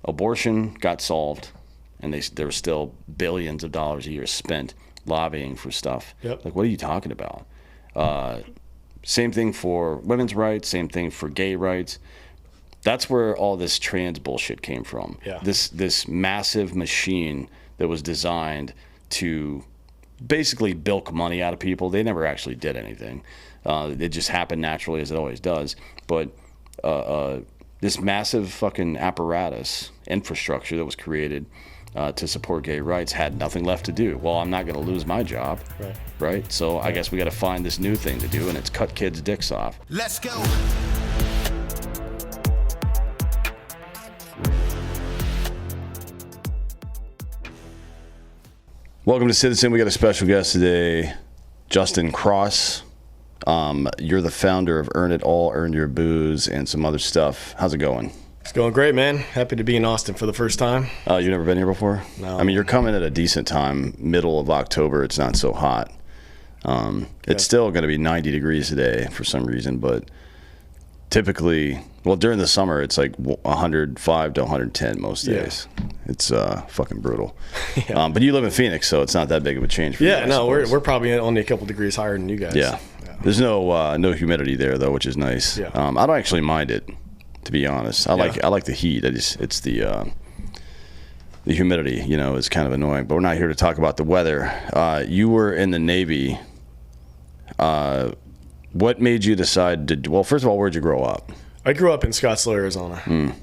abortion got solved, and there were still billions of dollars a year spent lobbying for stuff. Yep. Like, what are you talking about? Same thing for women's rights, same thing for gay rights. That's where all this trans bullshit came from. Yeah. This massive machine that was designed to basically bilk money out of people. They never actually did anything. It just happened naturally, as it always does. But this massive fucking apparatus, infrastructure that was created to support gay rights had nothing left to do. Well, I'm not going to lose my job, right? So I guess we got to find this new thing to do, and it's cut kids' dicks off. Let's go. Welcome to Citizen. We got a special guest today, Justin Cross. You're the founder of Earn It All, Earn Your Booze, and some other stuff. How's it going? It's going great, man. Happy to be in Austin for the first time. You've never been here before? No. I mean, you're coming at a decent time, middle of October. It's not so hot. It's still going to be 90 degrees today for some reason, but typically, well, during the summer, it's like 105 to 110 most days. It's fucking brutal. But you live in Phoenix, so it's not that big of a change for you. Yeah, no, we're probably only a couple degrees higher than you guys. Yeah. There's no humidity there though, which is nice. Yeah. I don't actually mind it, to be honest. I like the heat. It's the humidity, is kind of annoying. But we're not here to talk about the weather. You were in the Navy. What made you decide to? Well, first of all, where'd you grow up? I grew up in Scottsdale, Arizona.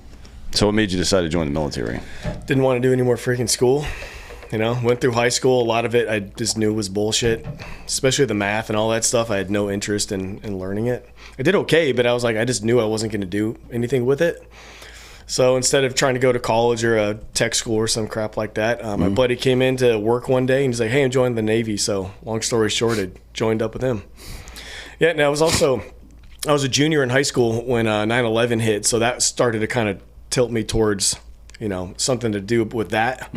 So what made you decide to join the military? Didn't want to do any more freaking school. Went through high school. A lot of it I just knew was bullshit, especially the math and all that stuff. I had no interest in learning it. I did okay, but I was like, I just knew I wasn't going to do anything with it. So instead of trying to go to college or a tech school or some crap like that, my buddy came in to work one day and he's like, hey, I'm joining the Navy. So long story short, I joined up with him. Yeah, and I was a junior in high school when 9/11 hit. So that started to kind of tilt me towards, something to do with that.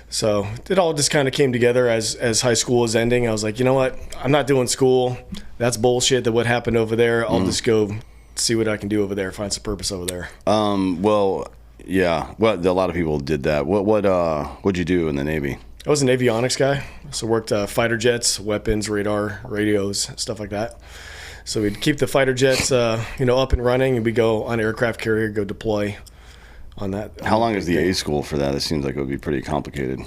So it all just kind of came together as high school was ending. I was like, you know what? I'm not doing school. That's bullshit. That what happened over there. I'll just go see what I can do over there. Find some purpose over there. Well, yeah. Well, a lot of people did that. What'd you do in the Navy? I was an avionics guy. So worked fighter jets, weapons, radar, radios, stuff like that. So we'd keep the fighter jets, up and running, and we go on aircraft carrier, go deploy on that. How long is the A school for that? It seems like it would be pretty complicated.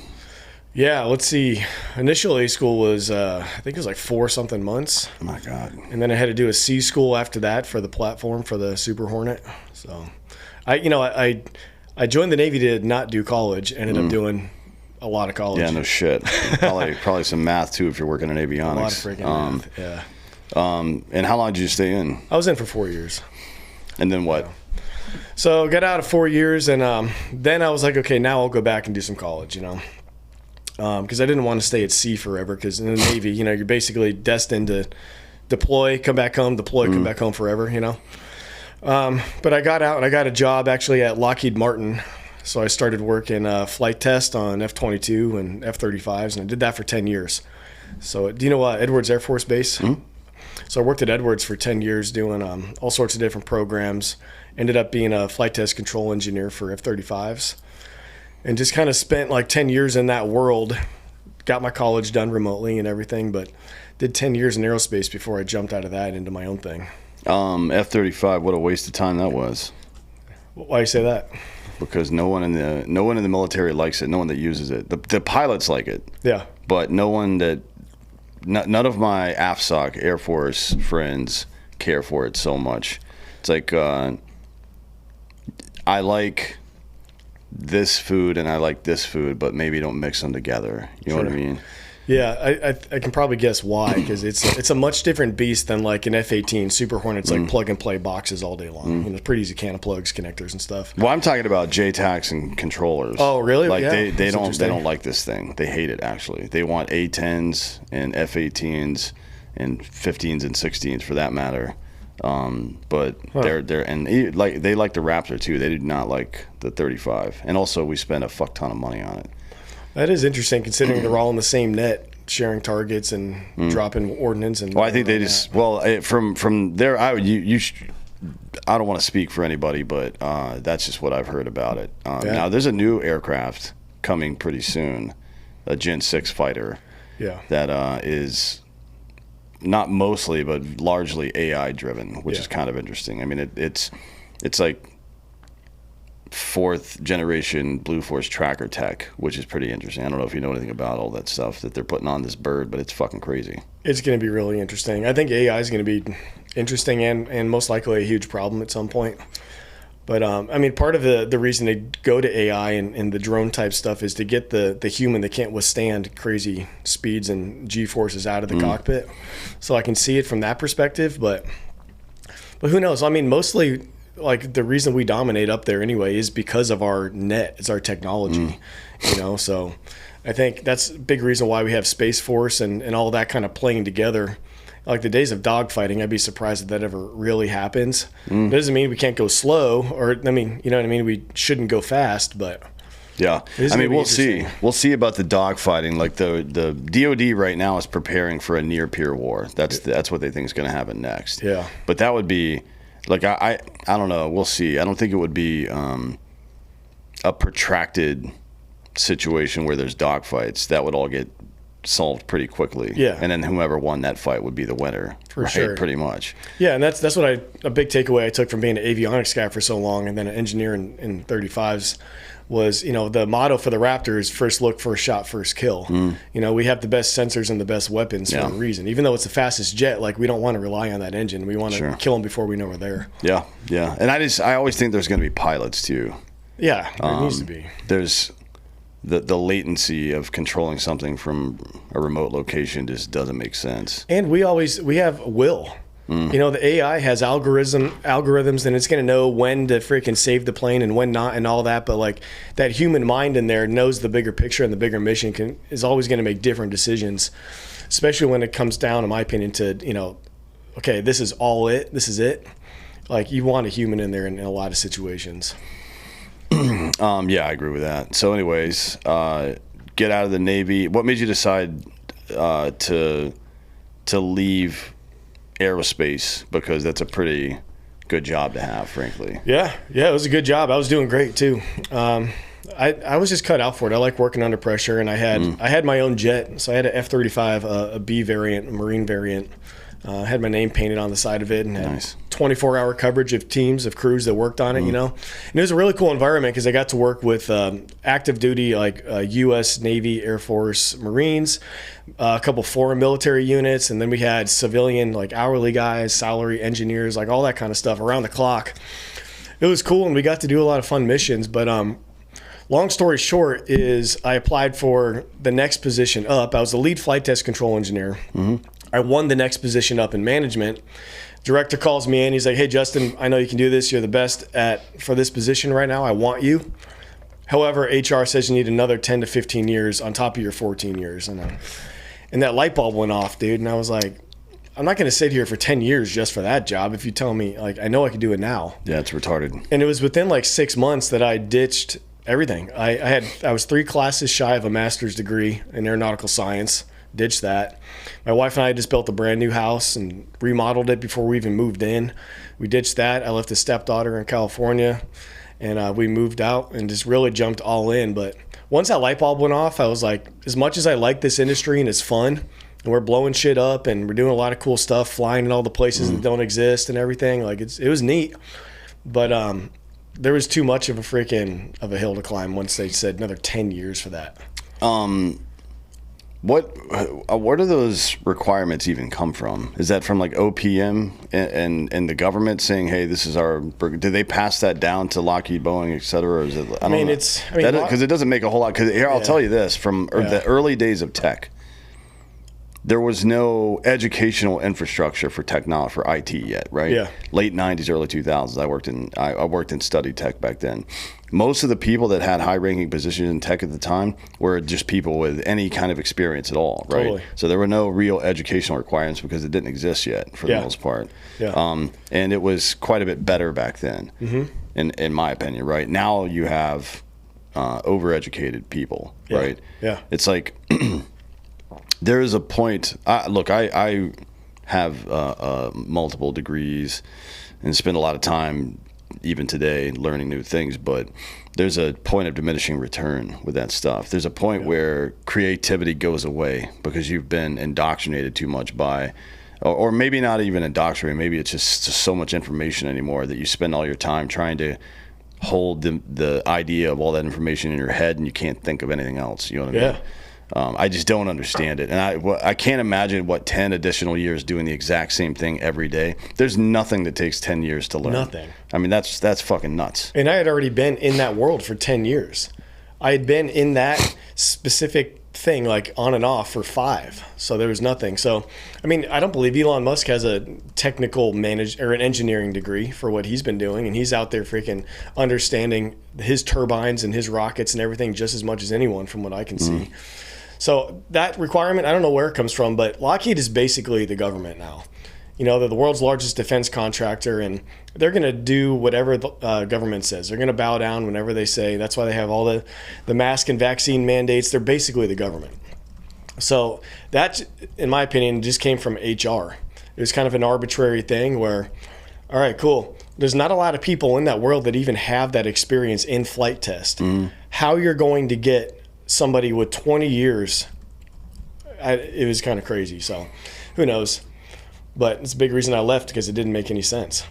Yeah, let's see. Initial A school was, I think it was like 4-something months. Oh my God. And then I had to do a C school after that for the platform for the Super Hornet. So I joined the Navy to not do college, ended up doing a lot of college. Yeah, no shit. Probably some math too if you're working in avionics. A lot of freaking math, yeah. And how long did you stay in? I was in for 4 years. And then what? So got out of 4 years, and then I was like, okay, now I'll go back and do some college, because I didn't want to stay at sea forever, because in the Navy, you're basically destined to deploy, come back home, deploy, come back home forever, But I got out, and I got a job actually at Lockheed Martin. So I started working flight test on F-22 and F-35s, and I did that for 10 years. So do you know Edwards Air Force Base? So I worked at Edwards for 10 years doing all sorts of different programs. Ended up being a flight test control engineer for F-35s. And just kind of spent like 10 years in that world. Got my college done remotely and everything, but did 10 years in aerospace before I jumped out of that into my own thing. F-35, what a waste of time that was. Why do you say that? Because no one in the military likes it. No one that uses it. The pilots like it. Yeah. But none of my AFSOC Air Force friends care for it so much. It's like I like this food and I like this food, but maybe don't mix them together. You know what I mean? Yeah, I can probably guess why, because it's a much different beast than like an F-18 Super Hornet's like plug and play boxes all day long. It's pretty easy can of plugs, connectors and stuff. Well, I'm talking about JTACs and controllers. Oh, really? Like yeah, they don't like this thing. They hate it actually. They want A-10s and F-18s and 15s and 16s for that matter. But they like the Raptor too. They do not like the 35. And also we spend a fuck ton of money on it. That is interesting, considering they're all in the same net, sharing targets and dropping ordnance. And I think they just from there. I don't want to speak for anybody, but that's just what I've heard about it. Yeah. Now, there's a new aircraft coming pretty soon, a Gen 6 fighter Yeah. that is not mostly, but largely AI driven, which Yeah. is kind of interesting. I mean, it's like fourth generation Blue Force tracker tech, which is pretty interesting. I don't know if you know anything about all that stuff that they're putting on this bird, but it's fucking crazy. It's going to be really interesting. I think AI is going to be interesting and most likely a huge problem at some point. But I mean, part of the reason they go to AI and the drone type stuff is to get the human that can't withstand crazy speeds and G-forces out of the cockpit. So I can see it from that perspective, but who knows? I mean, mostly like the reason we dominate up there anyway is because of our net, it's our technology, you know. So I think that's a big reason why we have Space Force and all that kind of playing together. Like the days of dogfighting, I'd be surprised if that ever really happens. It doesn't mean we can't go slow, or I mean, you know what I mean? We shouldn't go fast, but Yeah, is I gonna mean, be we'll see. interesting. We'll see about the dogfighting. Like the DoD right now is preparing for a near peer war. That's what they think is going to happen next. Yeah. But that would be, like, I don't know. We'll see. I don't think it would be a protracted situation where there's dogfights. That would all get solved pretty quickly. Yeah. And then whoever won that fight would be the winner. For sure. Pretty much. yeah, and that's what a big takeaway I took from being an avionics guy for so long and then an engineer in 35s was, you know, the motto for the Raptor is first look, first shot, first kill. You know, we have the best sensors and the best weapons for Yeah. a reason. Even though it's the fastest jet, like we don't want to rely on that engine. We want to Sure. kill them before we know we're there. Yeah. Yeah. And I always think there's going to be pilots too. Yeah, there needs to be. There's the latency of controlling something from a remote location just doesn't make sense. And we have will. You know, the AI has algorithms, and it's going to know when to freaking save the plane and when not, and all that. But like that human mind in there knows the bigger picture and the bigger mission is always going to make different decisions, especially when it comes down, in my opinion, to, you know, okay, this is it. Like you want a human in there in a lot of situations. Yeah, I agree with that. So, anyways, get out of the Navy. What made you decide to leave aerospace? Because that's a pretty good job to have, frankly. Yeah, it was a good job. I was doing great too. I was just cut out for it. I like working under pressure, and I had my own jet, so I had an F-35, a B variant, a Marine variant. I had my name painted on the side of it, and had Nice. 24-hour coverage of teams of crews that worked on it. You know, and it was a really cool environment because I got to work with active duty, like U.S. Navy, Air Force, Marines, a couple foreign military units, and then we had civilian, like hourly guys, salary engineers, like all that kind of stuff around the clock. It was cool, and we got to do a lot of fun missions. But long story short is I applied for the next position up. I was the lead flight test control engineer. I won the next position up in management. Director calls me in. He's like, "Hey, Justin, I know you can do this. You're the best for this position right now. I want you. However, HR says you need another 10 to 15 years on top of your 14 years." And that light bulb went off, dude. And I was like, I'm not going to sit here for 10 years just for that job if you tell me, like, I know I can do it now. Yeah, it's retarded. And it was within like 6 months that I ditched everything. I was 3 classes shy of a master's degree in aeronautical science. Ditched that. My wife and I just built a brand new house and remodeled it before we even moved in. We ditched that. I left a stepdaughter in California, and we moved out and just really jumped all in. But once that light bulb went off, I was like, as much as I like this industry and it's fun, and we're blowing shit up and we're doing a lot of cool stuff, flying in all the places that don't exist and everything, like it was neat. But there was too much of a hill to climb once they said another 10 years for that. Where do those requirements even come from? Is that from like OPM and the government saying, "Hey, this is our"? Did they pass that down to Lockheed, Boeing, et cetera? Or is it? I mean, because it doesn't make a whole lot. Because here, I'll tell you this: from the early days of tech, there was no educational infrastructure for technology, for IT yet, right? Yeah. Late '90s, early 2000s. I worked in study tech back then. Most of the people that had high-ranking positions in tech at the time were just people with any kind of experience at all, right? Totally. So there were no real educational requirements because it didn't exist yet, for the most part. Yeah. And it was quite a bit better back then, in my opinion. Right now, you have overeducated people, right? Yeah. It's like there is a point. Look, I have multiple degrees. and spend a lot of time even today learning new things, but there's a point of diminishing return with that stuff. There's a point where creativity goes away because you've been indoctrinated too much by, or maybe not even indoctrinated, maybe it's just so much information anymore that you spend all your time trying to hold the idea of all that information in your head and you can't think of anything else. You know what I mean? I just don't understand it. And I can't imagine what 10 additional years doing the exact same thing every day. There's nothing that takes 10 years to learn. Nothing. I mean, that's fucking nuts. And I had already been in that world for 10 years. I had been in that specific thing like on and off for 5. So there was nothing. So, I mean, I don't believe Elon Musk has a technical or an engineering degree for what he's been doing. And he's out there freaking understanding his turbines and his rockets and everything just as much as anyone from what I can see. So that requirement, I don't know where it comes from, but Lockheed is basically the government now. You know, they're the world's largest defense contractor, and they're going to do whatever the government says. They're going to bow down whenever they say. That's why they have all the mask and vaccine mandates. They're basically the government. So that, in my opinion, just came from HR. It was kind of an arbitrary thing where, all right, cool. There's not a lot of people in that world that even have that experience in flight test. How you're going to get somebody with 20 years, it was kind of crazy. So who knows? But it's a big reason I left because it didn't make any sense,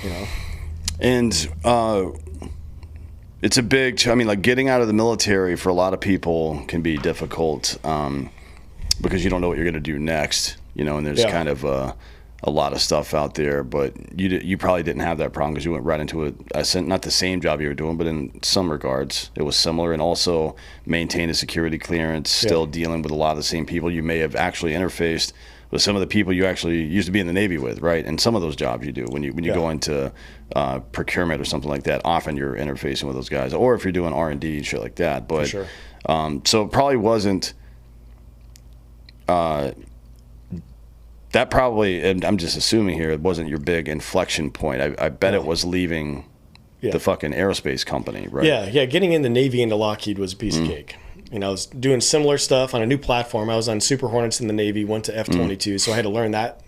you know? And it's a big, I mean, like getting out of the military for a lot of people can be difficult because you don't know what you're going to do next, you know, and there's kind of a lot of stuff out there, but you probably didn't have that problem because you went right into not the same job you were doing, but in some regards it was similar, and also maintained a security clearance, still dealing with a lot of the same people. You may have actually interfaced with some of the people you actually used to be in the Navy with, right? And some of those jobs you do when you go into procurement or something like that, often you're interfacing with those guys, or if you're doing R&D and shit like that. But For sure. So it probably wasn't. That probably, and I'm just assuming here, it wasn't your big inflection point. I bet it was leaving the fucking aerospace company, right? Yeah. Getting in the Navy into Lockheed was a piece of cake. You know, I was doing similar stuff on a new platform. I was on Super Hornets in the Navy, went to F-22, so I had to learn that,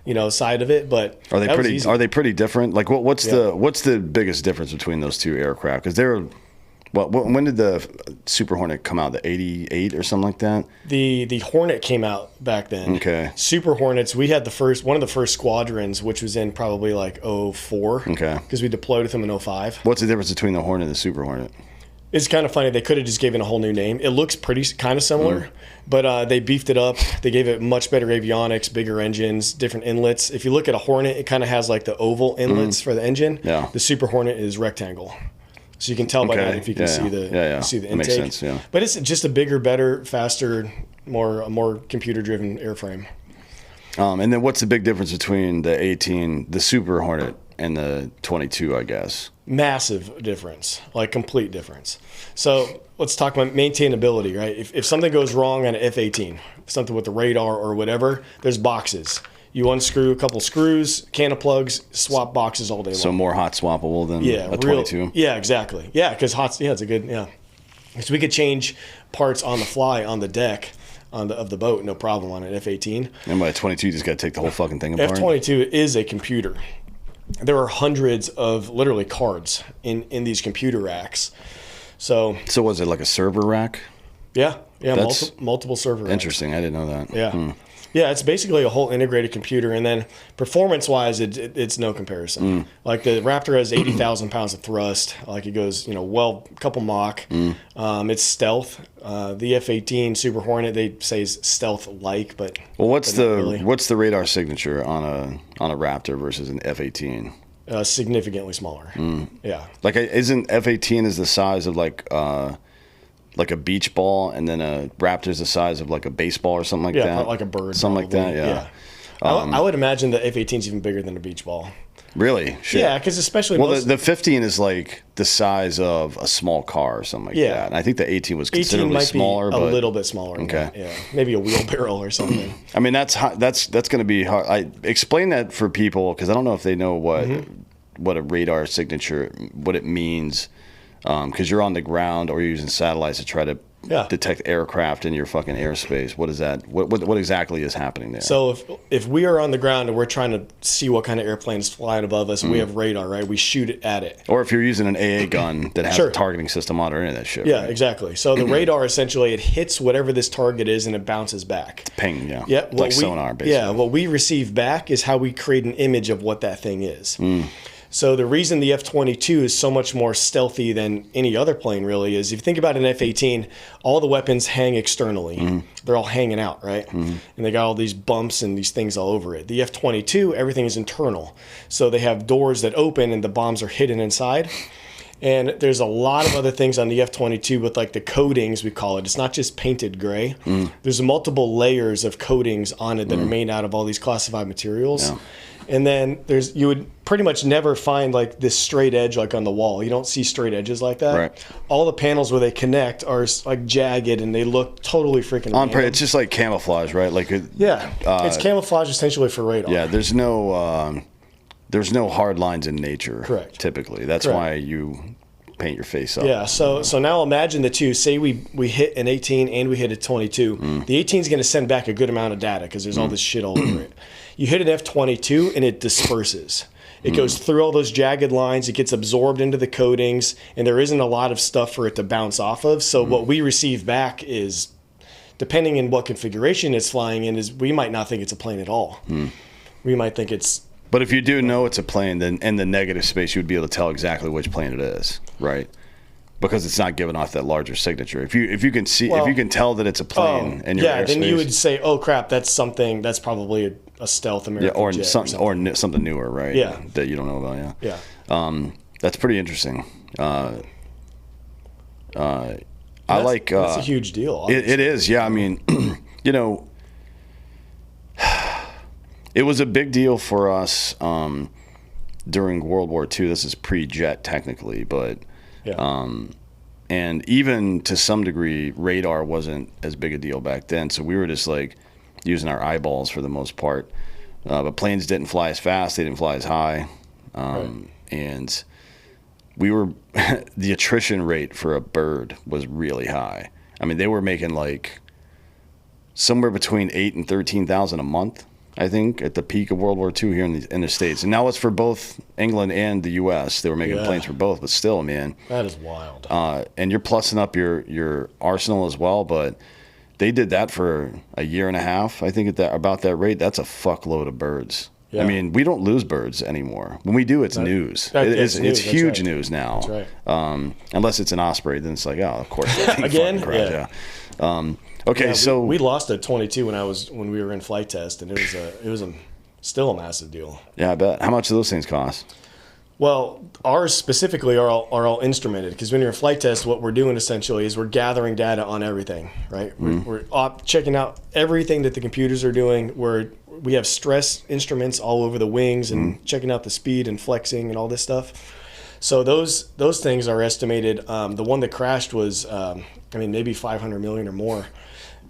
you know, side of it. But are they pretty different? Like, what's the biggest difference between those two aircraft? Because they're when did the Super Hornet come out? The 88 or something like that? The Hornet came out back then. Okay. Super Hornets, we had one of the first squadrons, which was in probably like 04. Okay. Because we deployed with them in 05. What's the difference between the Hornet and the Super Hornet? It's kind of funny. They could have just given a whole new name. It looks kind of similar, but they beefed it up. They gave it much better avionics, bigger engines, different inlets. If you look at a Hornet, it kind of has like the oval inlets for the engine. Yeah. The Super Hornet is rectangle. So you can tell by that if you can see the intake. Makes sense, yeah. But it's just a bigger, better, faster, more computer-driven airframe. And then what's the big difference between the Super Hornet and the 22, I guess? Massive difference, like complete difference. So let's talk about maintainability, right? If something goes wrong on an F-18, something with the radar or whatever, there's boxes. You unscrew a couple screws, can of plugs, swap boxes all day long. So more hot swappable than a 22? Yeah, exactly. Yeah, because it's a good, So we could change parts on the fly on the deck of the boat, no problem on an F-18. And by a 22, you just got to take the whole fucking thing apart? F-22 is a computer. There are hundreds of literally cards in these computer racks. So was it like a server rack? Yeah, multiple server racks. Interesting. I didn't know that. Yeah. Yeah, it's basically a whole integrated computer, and then performance-wise, it's no comparison. Like the Raptor has 80,000 pounds of thrust. Like it goes, a couple Mach. It's stealth. The F-18 Super Hornet, they say is stealth-like, but what's the radar signature on a Raptor versus an F-18? Significantly smaller. Yeah. Like isn't F-18 is the size of like a beach ball, and then a Raptor's the size of like a baseball or something like that. Yeah, like a bird. Something probably. Like that. Yeah. I would imagine the F-18 is even bigger than a beach ball. Really? Shit. Yeah, because especially the 15 is like the size of a small car or something like that. And I think the 18 was considerably 18 might smaller, be a little bit smaller. Okay. Yeah, maybe a wheelbarrow or something. I mean, that's going to be hard. I explain that for people because I don't know if they know what a radar signature, what it means. Because you're on the ground or you're using satellites to try to Yeah. detect aircraft in your fucking airspace. What is that? What exactly is happening there? So if we are on the ground and we're trying to see what kind of airplane is flying above us, we have radar, right? We shoot it at it. Or if you're using an AA gun that has Sure. a targeting system on it or any of that shit. Yeah, right? exactly. So the radar essentially, it hits whatever this target is and it bounces back. Ping, yeah. Yeah, Like sonar, basically. Yeah, what we receive back is how we create an image of what that thing is. So the reason the F-22 is so much more stealthy than any other plane really is, if you think about an F-18, all the weapons hang externally. They're all hanging out, right? And they got all these bumps and these things all over it. The F-22, everything is internal. So they have doors that open and the bombs are hidden inside. And there's a lot of other things on the F-22 with like the coatings, we call it. It's not just painted gray. There's multiple layers of coatings on it that are made out of all these classified materials. Yeah. And then you would pretty much never find like this straight edge like on the wall. You don't see straight edges like that. Right. All the panels where they connect are like jagged and they look totally freaking random. It's just like camouflage, right? Like it's camouflage essentially for radar. Yeah, there's no hard lines in nature. Correct. Typically, that's Correct. why you paint your face up. Yeah, so now imagine the two. Say we hit an 18 and we hit a 22. The 18 is going to send back a good amount of data because there's all this shit all over it. You hit an F-22 and it disperses. It goes through all those jagged lines. It gets absorbed into the coatings, and there isn't a lot of stuff for it to bounce off of. So what we receive back is, depending on what configuration it's flying in, is we might not think it's a plane at all. We might think it's. But if you do know it's a plane, then in the negative space, you would be able to tell exactly which plane it is, right? Because it's not giving off that larger signature. If you can see, if you can tell that it's a plane in your airspace, then you would say, "Oh crap, that's something. That's probably a stealth American jet something newer, right? Yeah, that you don't know about. Yeah. That's pretty interesting. I like. That's a huge deal. It is, yeah. I mean, you know, it was a big deal for us during World War II. This is pre-jet, technically, but. Yeah. And even to some degree, radar wasn't as big a deal back then. So we were just like using our eyeballs for the most part. But planes didn't fly as fast. They didn't fly as high. And we were, the attrition rate for a bird was really high. I mean, they were making like somewhere between 8,000 and 13,000 a month, I think, at the peak of World War II here in the States. And now it's for both England and the U.S. They were making planes for both, but still, man. That is wild. And you're plussing up your arsenal as well, but they did that for a year and a half, I think, about that rate. That's a fuckload of birds. Yeah. I mean, we don't lose birds anymore. When we do, it's news. It's huge news now. That's right. Unless it's an Osprey, then it's like, oh, of course. Again? Yeah. Okay, yeah, so we lost a 22 when we were in flight test, and it was still a massive deal. Yeah, I bet. How much do those things cost? Well, ours specifically are all instrumented, because when you're in flight test, what we're doing essentially is we're gathering data on everything, right? We're checking out everything that the computers are doing. We have stress instruments all over the wings and checking out the speed and flexing and all this stuff. So those things are estimated. The one that crashed was, maybe 500 million or more.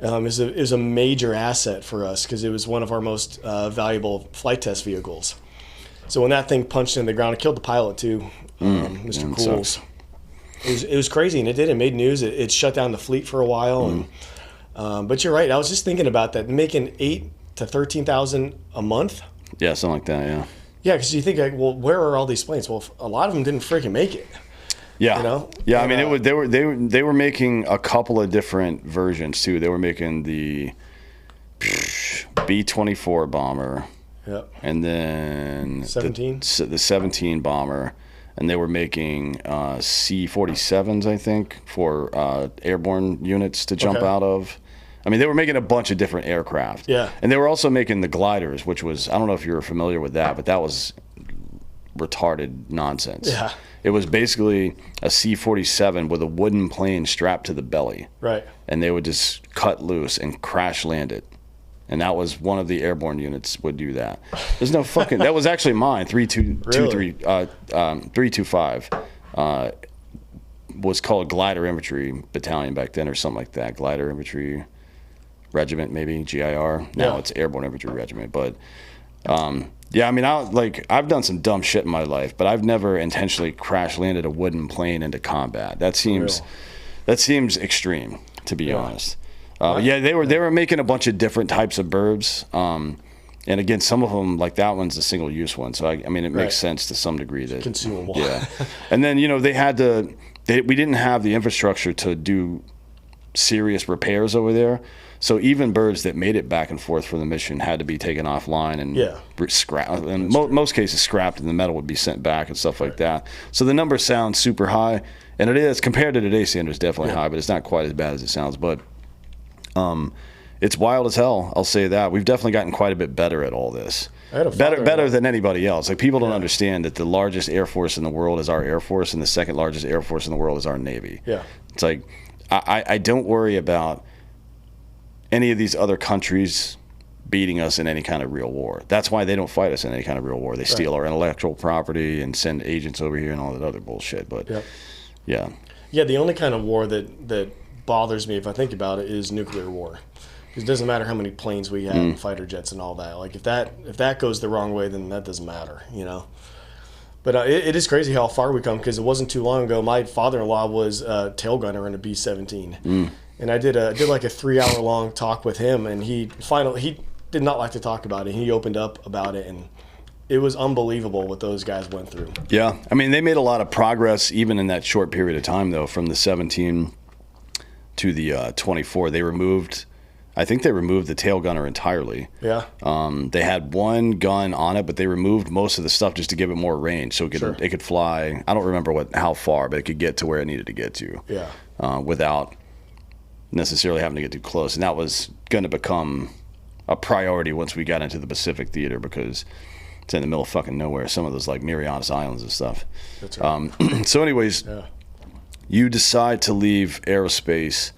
It was a major asset for us because it was one of our most valuable flight test vehicles. So when that thing punched in the ground, it killed the pilot too, Mr. Cools. It was crazy, and it made news. It shut down the fleet for a while. But you're right. I was just thinking about that, making 8,000 to 13,000 a month. Yeah, something like that. Yeah. Yeah, because you think, like, well, where are all these planes? Well, a lot of them didn't freaking make it. Yeah, you know? Yeah. I mean, they were making a couple of different versions too. They were making the B-24 bomber. Yep. And then 17? the 17 bomber, and they were making C-47s, I think, for airborne units to jump out of. I mean, they were making a bunch of different aircraft. Yeah. And they were also making the gliders, which was, I don't know if you were familiar with that, but that was retarded nonsense. Yeah. It was basically a C-47 with a wooden plane strapped to the belly. Right. And they would just cut loose and crash land it. And that was one of the airborne units would do that. There's no fucking. That was actually mine. 325 was called Glider Infantry Battalion back then, or something like that. Glider Infantry Regiment, maybe GIR. Now it's Airborne Infantry Regiment. But yeah, I mean, I've done some dumb shit in my life, but I've never intentionally crash landed a wooden plane into combat. That seems extreme. to be honest. What? Yeah, they were making a bunch of different types of bourbs. And again, some of them, like that one's a single use one. So I mean, it makes sense to some degree that consumable. Yeah. And then, they had we didn't have the infrastructure to do serious repairs over there. So even birds that made it back and forth from the mission had to be taken offline and scrapped. In most cases, scrapped, and the metal would be sent back and stuff like that. So the number sounds super high, and it is compared to today's standards, definitely high, but it's not quite as bad as it sounds. But it's wild as hell. I'll say that we've definitely gotten quite a bit better at all this. Better than anybody else. Like, people don't understand that the largest air force in the world is our Air Force, and the second largest air force in the world is our Navy. Yeah, it's like I don't worry about any of these other countries beating us in any kind of real war. That's why they don't fight us in any kind of real war. They steal our intellectual property and send agents over here and all that other bullshit. But yeah. The only kind of war that bothers me, if I think about it, is nuclear war. Because it doesn't matter how many planes we have, and fighter jets and all that. Like, if that goes the wrong way, then that doesn't matter, But it is crazy how far we come, because it wasn't too long ago. My father-in-law was a tail gunner in a B-17. And I did like a 3-hour long talk with him, and he did not like to talk about it. He opened up about it, and it was unbelievable what those guys went through. Yeah, I mean, they made a lot of progress even in that short period of time, though, from the 17 to the 24. I think they removed the tail gunner entirely. Yeah. They had one gun on it, but they removed most of the stuff just to give it more range, so it could fly. I don't remember how far, but it could get to where it needed to get to. Yeah. Without necessarily having to get too close, and that was going to become a priority once we got into the Pacific theater, because it's in the middle of fucking nowhere. Some of those, like, Marianas Islands and stuff. That's right. So anyways, you decide to leave aerospace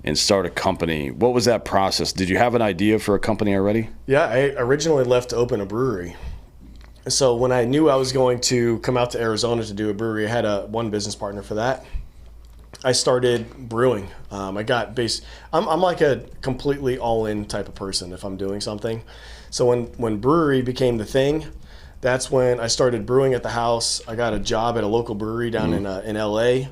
and start a company. What was that process? Did you have an idea for a company already? Yeah, I originally left to open a brewery. So when I knew I was going to come out to Arizona to do a brewery, I had one business partner for that. I started brewing. I'm like a completely all-in type of person if I'm doing something. So when brewery became the thing, that's when I started brewing at the house. I got a job at a local brewery down in LA.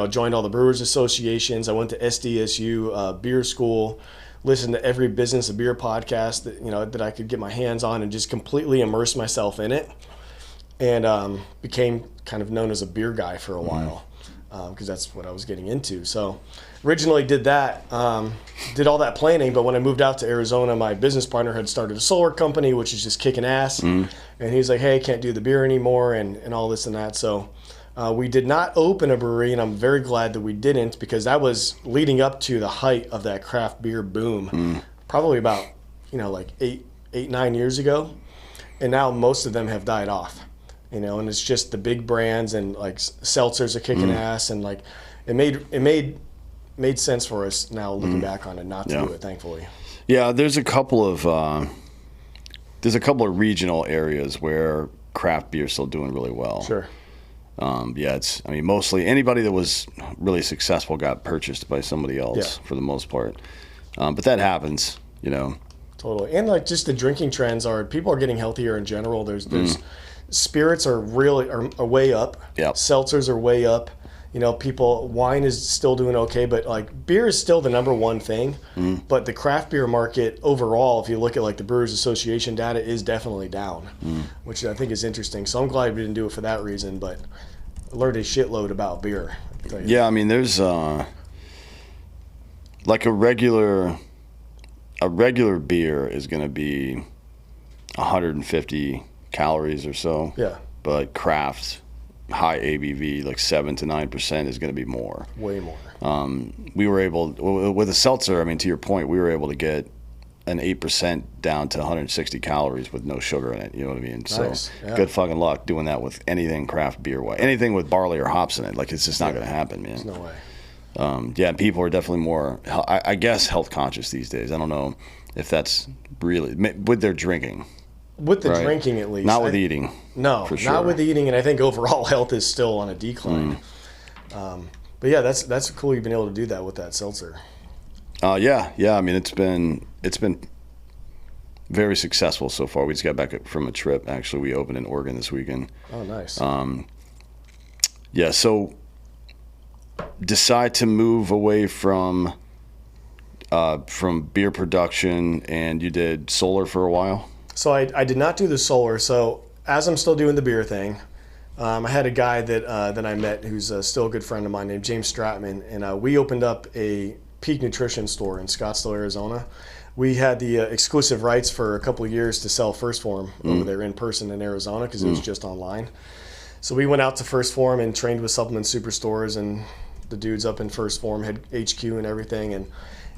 Joined all the brewers associations. I went to SDSU beer school, listened to every business of beer podcast that I could get my hands on, and just completely immersed myself in it, and became kind of known as a beer guy for a while, because that's what I was getting into. So originally did that, did all that planning, but when I moved out to Arizona, my business partner had started a solar company, which is just kicking ass, and he's like, hey, can't do the beer anymore, and all this and that. So we did not open a brewery, and I'm very glad that we didn't, because that was leading up to the height of that craft beer boom, probably about, like 9 years ago. And now most of them have died off, and it's just the big brands, and like seltzers are kicking ass, and like it made sense for us now looking back on it not to do it, thankfully. Yeah, there's a couple of regional areas where craft beer is still doing really well. Sure. Mostly anybody that was really successful got purchased by somebody else for the most part. But that happens, Totally. And like just the drinking trends people are getting healthier in general. There's spirits are way up. Yep. Seltzers are way up. Wine is still doing okay, but like beer is still the number one thing. But the craft beer market overall, if you look at like the Brewers Association data, is definitely down, which I think is interesting. So I'm glad we didn't do it for that reason, but I learned a shitload about beer. Yeah, I mean, there's like a regular beer is going to be 150 calories or so. Yeah. But craft, high ABV, like 7 to 9%, is going to be more. Way more. We were able, with a seltzer, I mean, to your point, we were able to get an 8% down to 160 calories with no sugar in it. You know what I mean? Nice. So good fucking luck doing that with anything craft beer wise. Anything with barley or hops in it. Like, it's just not going to happen, man. There's no way. People are definitely more, I guess, health conscious these days. I don't know if that's really, with their drinking. With the drinking, at least. Not with eating. No, for sure. Not with eating, and I think overall health is still on a decline. But yeah, that's cool. You've been able to do that with that seltzer. Yeah. I mean, it's been very successful so far. We just got back from a trip. Actually, we opened in Oregon this weekend. Oh, nice. Yeah. So decide to move away from beer production, and you did solar for a while? So I did not do the solar. So as I'm still doing the beer thing, I had a guy that I met who's still a good friend of mine named James Stratman, and we opened up a Peak Nutrition store in Scottsdale, Arizona. We had the exclusive rights for a couple of years to sell First Form over there in person in Arizona because it was just online. So we went out to First Form and trained with Supplement Superstores and the dudes up in First Form had HQ and everything,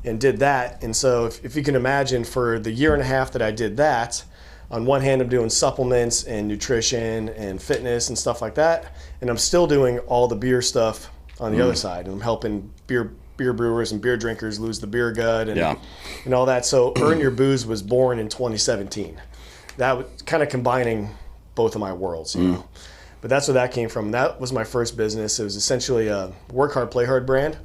and did that. And so if you can imagine, for the year and a half that I did that, on one hand I'm doing supplements and nutrition and fitness and stuff like that, and I'm still doing all the beer stuff on the other side, and I'm helping beer brewers and beer drinkers lose the beer gut and all that. So Earn Your Booze was born in 2017. That was kind of combining both of my worlds, you know. But that's where that came from. That was my first business. It was essentially a work hard, play hard brand.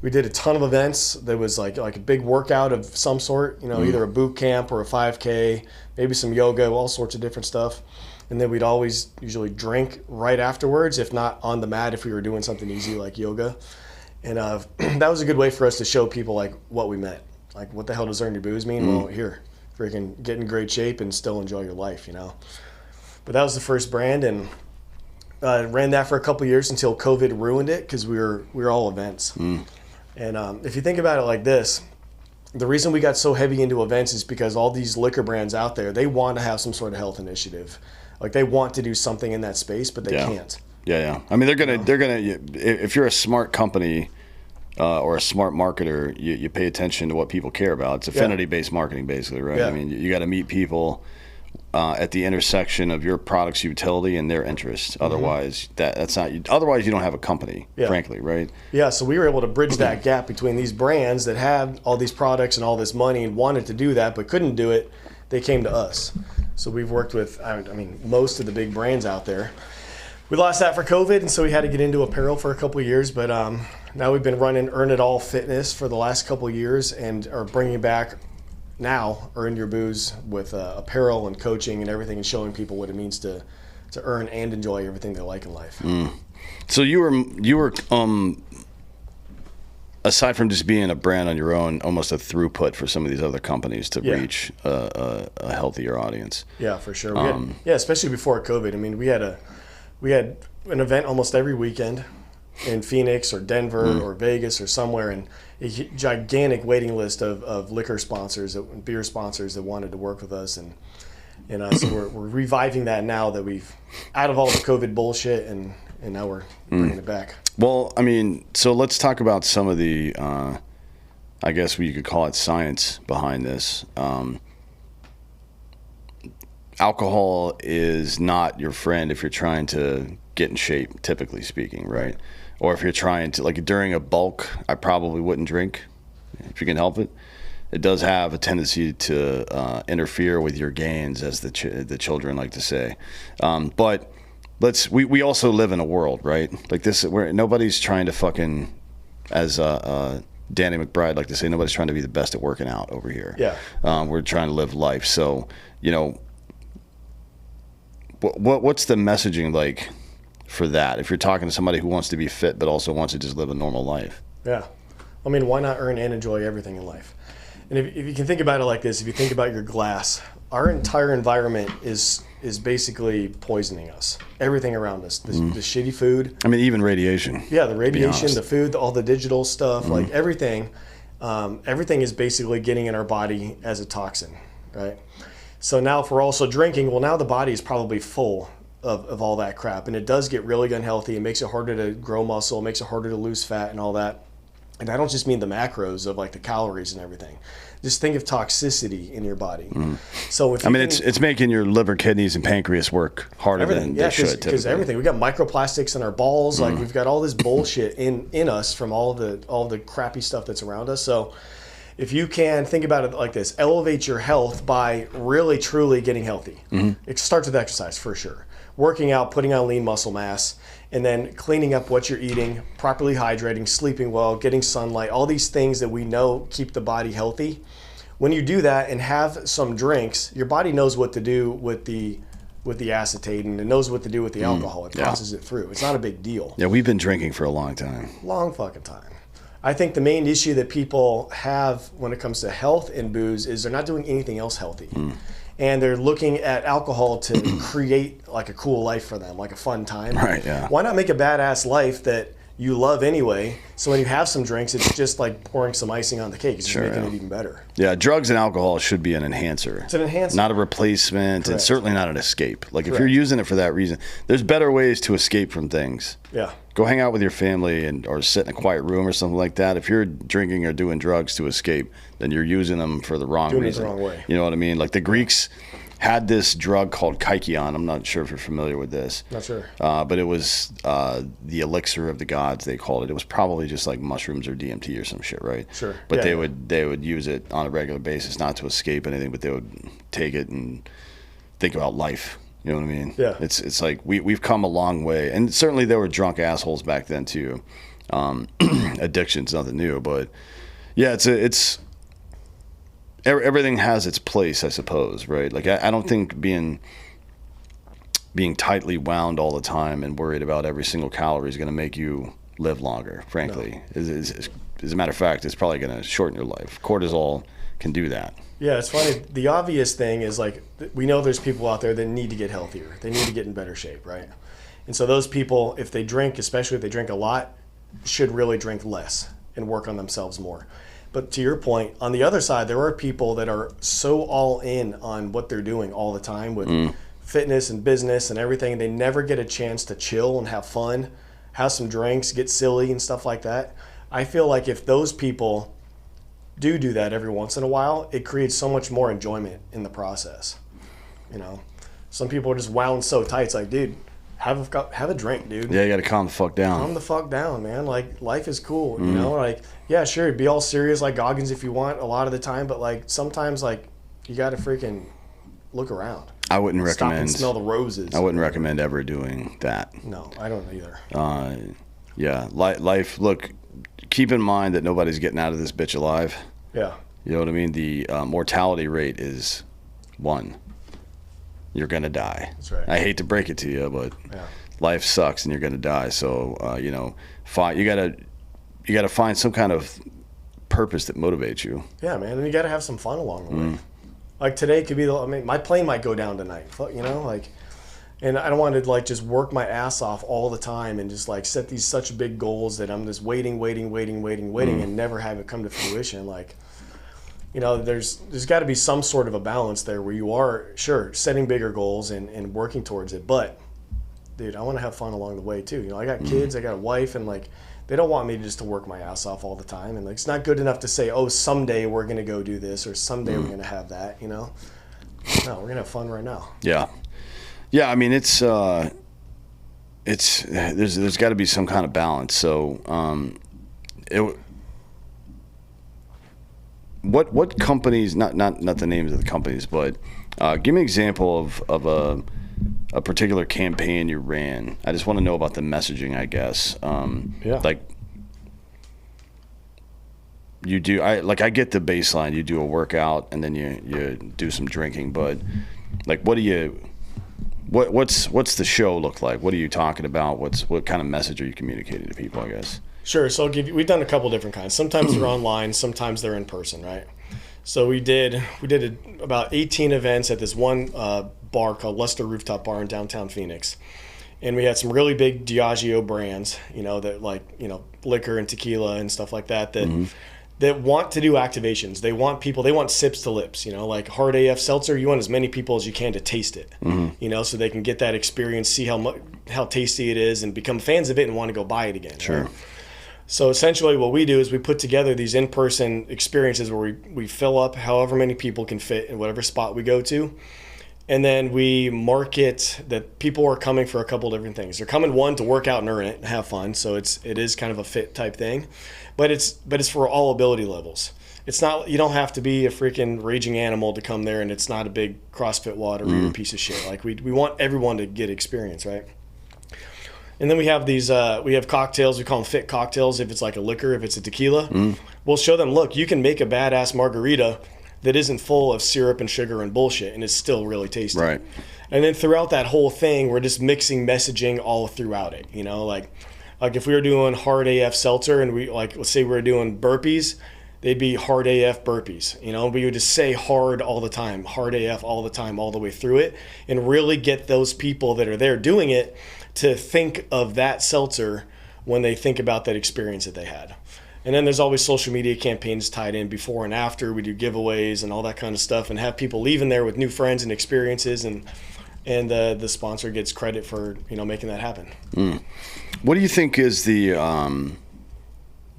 We did a ton of events. There was like a big workout of some sort, you know, either a boot camp or a 5K, maybe some yoga, all sorts of different stuff. And then we'd always usually drink right afterwards, if not on the mat, if we were doing something easy like yoga. And that was a good way for us to show people like what we meant. Like, what the hell does Earn Your Booze mean? Well, here, freaking get in great shape and still enjoy your life, you know. But that was the first brand, and ran that for a couple of years until COVID ruined it, because we were all events. And if you think about it like this, the reason we got so heavy into events is because all these liquor brands out there, they want to have some sort of health initiative. Like, they want to do something in that space, but they can't. Yeah. I mean, they're gonna. If you're a smart company or a smart marketer, you pay attention to what people care about. It's affinity-based marketing, basically, right? I mean, you got to meet people at the intersection of your product's utility and their interests. Otherwise, that's not. Otherwise, you don't have a company, frankly, right? Yeah. So we were able to bridge that gap between these brands that had all these products and all this money and wanted to do that but couldn't do it. They came to us. So we've worked with, I mean, most of the big brands out there. We lost that for COVID, and so we had to get into apparel for a couple of years. But now we've been running Earn It All Fitness for the last couple of years, and are bringing back now Earn Your Booze with apparel and coaching and everything, and showing people what it means to earn and enjoy everything they like in life. So you were aside from just being a brand on your own, almost a throughput for some of these other companies to reach a healthier audience. Yeah, for sure. Especially before COVID. I mean, we had an event almost every weekend in Phoenix or Denver or Vegas or somewhere, and a gigantic waiting list of liquor sponsors, beer sponsors that wanted to work with us, and so we're reviving that now that we've out of all the COVID bullshit, and now we're bringing it back. Well, I mean, so let's talk about some of the, I guess you could call it science behind this. Alcohol is not your friend if you're trying to get in shape, typically speaking, right? Or if you're trying to, like during a bulk, I probably wouldn't drink if you can help it. It does have a tendency to interfere with your gains, as the children like to say. But we also live in a world, right? Like this, where nobody's trying to fucking, as Danny McBride like to say, nobody's trying to be the best at working out over here. Yeah. We're trying to live life. So, you know, what's the messaging like for that? If you're talking to somebody who wants to be fit but also wants to just live a normal life. Yeah. I mean, why not earn and enjoy everything in life? And if you can think about it like this, if you think about your glass, our entire environment is basically poisoning us. Everything around us, the shitty food. I mean, even radiation. Yeah, the radiation, the food, all the digital stuff, like everything is basically getting in our body as a toxin, right? So now if we're also drinking, well, now the body is probably full of all that crap, and it does get really unhealthy. It makes it harder to grow muscle, it makes it harder to lose fat and all that. And I don't just mean the macros of like the calories and everything. Just think of toxicity in your body. So if it's making your liver, kidneys, and pancreas work harder than they should. Because everything, we got microplastics in our balls. Like we've got all this bullshit in us from all the crappy stuff that's around us. So if you can think about it like this, elevate your health by really truly getting healthy. It starts with exercise for sure. Working out, putting on lean muscle mass, and then cleaning up what you're eating, properly hydrating, sleeping well, getting sunlight, all these things that we know keep the body healthy. When you do that and have some drinks, your body knows what to do with the with the acetate and it knows what to do with the alcohol. It processes it through. It's not a big deal. Yeah, we've been drinking for a long time. Long fucking time. I think the main issue that people have when it comes to health and booze is they're not doing anything else healthy. And they're looking at alcohol to create like a cool life for them, like a fun time. Right, yeah. Why not make a badass life that you love anyway? So when you have some drinks, it's just like pouring some icing on the cake. It's just making it even better. Yeah, drugs and alcohol should be an enhancer. It's an enhancer. Not a replacement. Correct. It's certainly not an escape. Like if Correct. you're using it for that reason, there's better ways to escape from things. Yeah. Go hang out with your family or sit in a quiet room or something like that. If you're drinking or doing drugs to escape, then you're using them for the wrong Doing it reason. the wrong way. You know what I mean? Like the Greeks had this drug called kykeon. I'm not sure if you're familiar with this. Not sure. But it was the elixir of the gods, they called it. It was probably just like mushrooms or DMT or some shit, right? Sure. But Yeah, they would use it on a regular basis, not to escape anything, but they would take it and think about life. You know what I mean? Yeah. It's like we've come a long way, and certainly there were drunk assholes back then too. Addiction's nothing new, but yeah, it's everything has its place, I suppose, right? Like I don't think being tightly wound all the time and worried about every single calorie is going to make you live longer. Frankly, as a matter of fact, it's probably going to shorten your life. Cortisol can do that. Yeah, it's funny. The obvious thing is like we know there's people out there that need to get healthier. They need to get in better shape, right? And so those people, if they drink, especially if they drink a lot, should really drink less and work on themselves more. But to your point, on the other side, there are people that are so all in on what they're doing all the time with fitness and business and everything. And they never get a chance to chill and have fun, have some drinks, get silly and stuff like that. I feel like if those people do that every once in a while, it creates so much more enjoyment in the process. You know, some people are just wound so tight. It's like, dude, have a drink, dude. Yeah, you got to calm the fuck down. Calm the fuck down, man. Like, life is cool, you know? Like, yeah, sure, be all serious like Goggins if you want a lot of the time, but like sometimes like you got to freaking look around. I wouldn't Stop recommend. and smell the roses. I wouldn't recommend ever doing that. No, I don't either. Yeah, life. Look, keep in mind that nobody's getting out of this bitch alive. Yeah. You know what I mean? The mortality rate is 1. You're gonna die. That's right. I hate to break it to you, but life sucks, and you're gonna die. So you know, you gotta find some kind of purpose that motivates you. Yeah, man, and you got to have some fun along the way. Like today could be my plane might go down tonight. You know, like, and I don't want to like just work my ass off all the time and just like set these such big goals that I'm just waiting and never have it come to fruition. Like, you know, there's got to be some sort of a balance there where you are sure setting bigger goals and working towards it, but dude, I want to have fun along the way too. You know, I got kids, I got a wife, and like they don't want me just to work my ass off all the time. And like it's not good enough to say, oh, someday we're gonna go do this or someday we're gonna have that. You know, no, we're gonna have fun right now. Yeah. Yeah, I mean there's got to be some kind of balance. So, what companies? Not the names of the companies, but give me an example of a particular campaign you ran. I just want to know about the messaging, I guess. Like you do. I get the baseline. You do a workout and then you do some drinking, but like what's the show look like? What are you talking about? What kind of message are you communicating to people, I guess? Sure. So we've done a couple different kinds. Sometimes they're online, sometimes they're in person, right? So we did about 18 events at this one bar called Lester Rooftop Bar in downtown Phoenix. And we had some really big Diageo brands, you know, that like, you know, liquor and tequila and stuff like that that want to do activations. They want sips to lips, you know, like Hard AF Seltzer. You want as many people as you can to taste it, you know, so they can get that experience, see how tasty it is, and become fans of it and want to go buy it again. Sure. Right? So essentially what we do is we put together these in-person experiences where we fill up however many people can fit in whatever spot we go to. And then we market that people are coming for a couple different things. They're coming, one, to work out and earn it and have fun. So it is kind of a fit type thing, but it's for all ability levels. It's not, you don't have to be a freaking raging animal to come there, and it's not a big CrossFit wad or piece of shit. Like we want everyone to get experience, right? And then we have these, we have cocktails. We call them fit cocktails. If it's like a liquor, if it's a tequila, we'll show them, look, you can make a badass margarita that isn't full of syrup and sugar and bullshit, and it's still really tasty. Right. And then throughout that whole thing, we're just mixing messaging all throughout it. You know, like if we were doing hard AF seltzer and we like, let's say we were doing burpees, they'd be hard AF burpees. You know, we would just say hard all the time, hard AF all the time, all the way through it, and really get those people that are there doing it to think of that seltzer when they think about that experience that they had. And then there's always social media campaigns tied in before and after. We do giveaways and all that kind of stuff, and have people leaving there with new friends and experiences, and the sponsor gets credit for, you know, making that happen. What do you think is the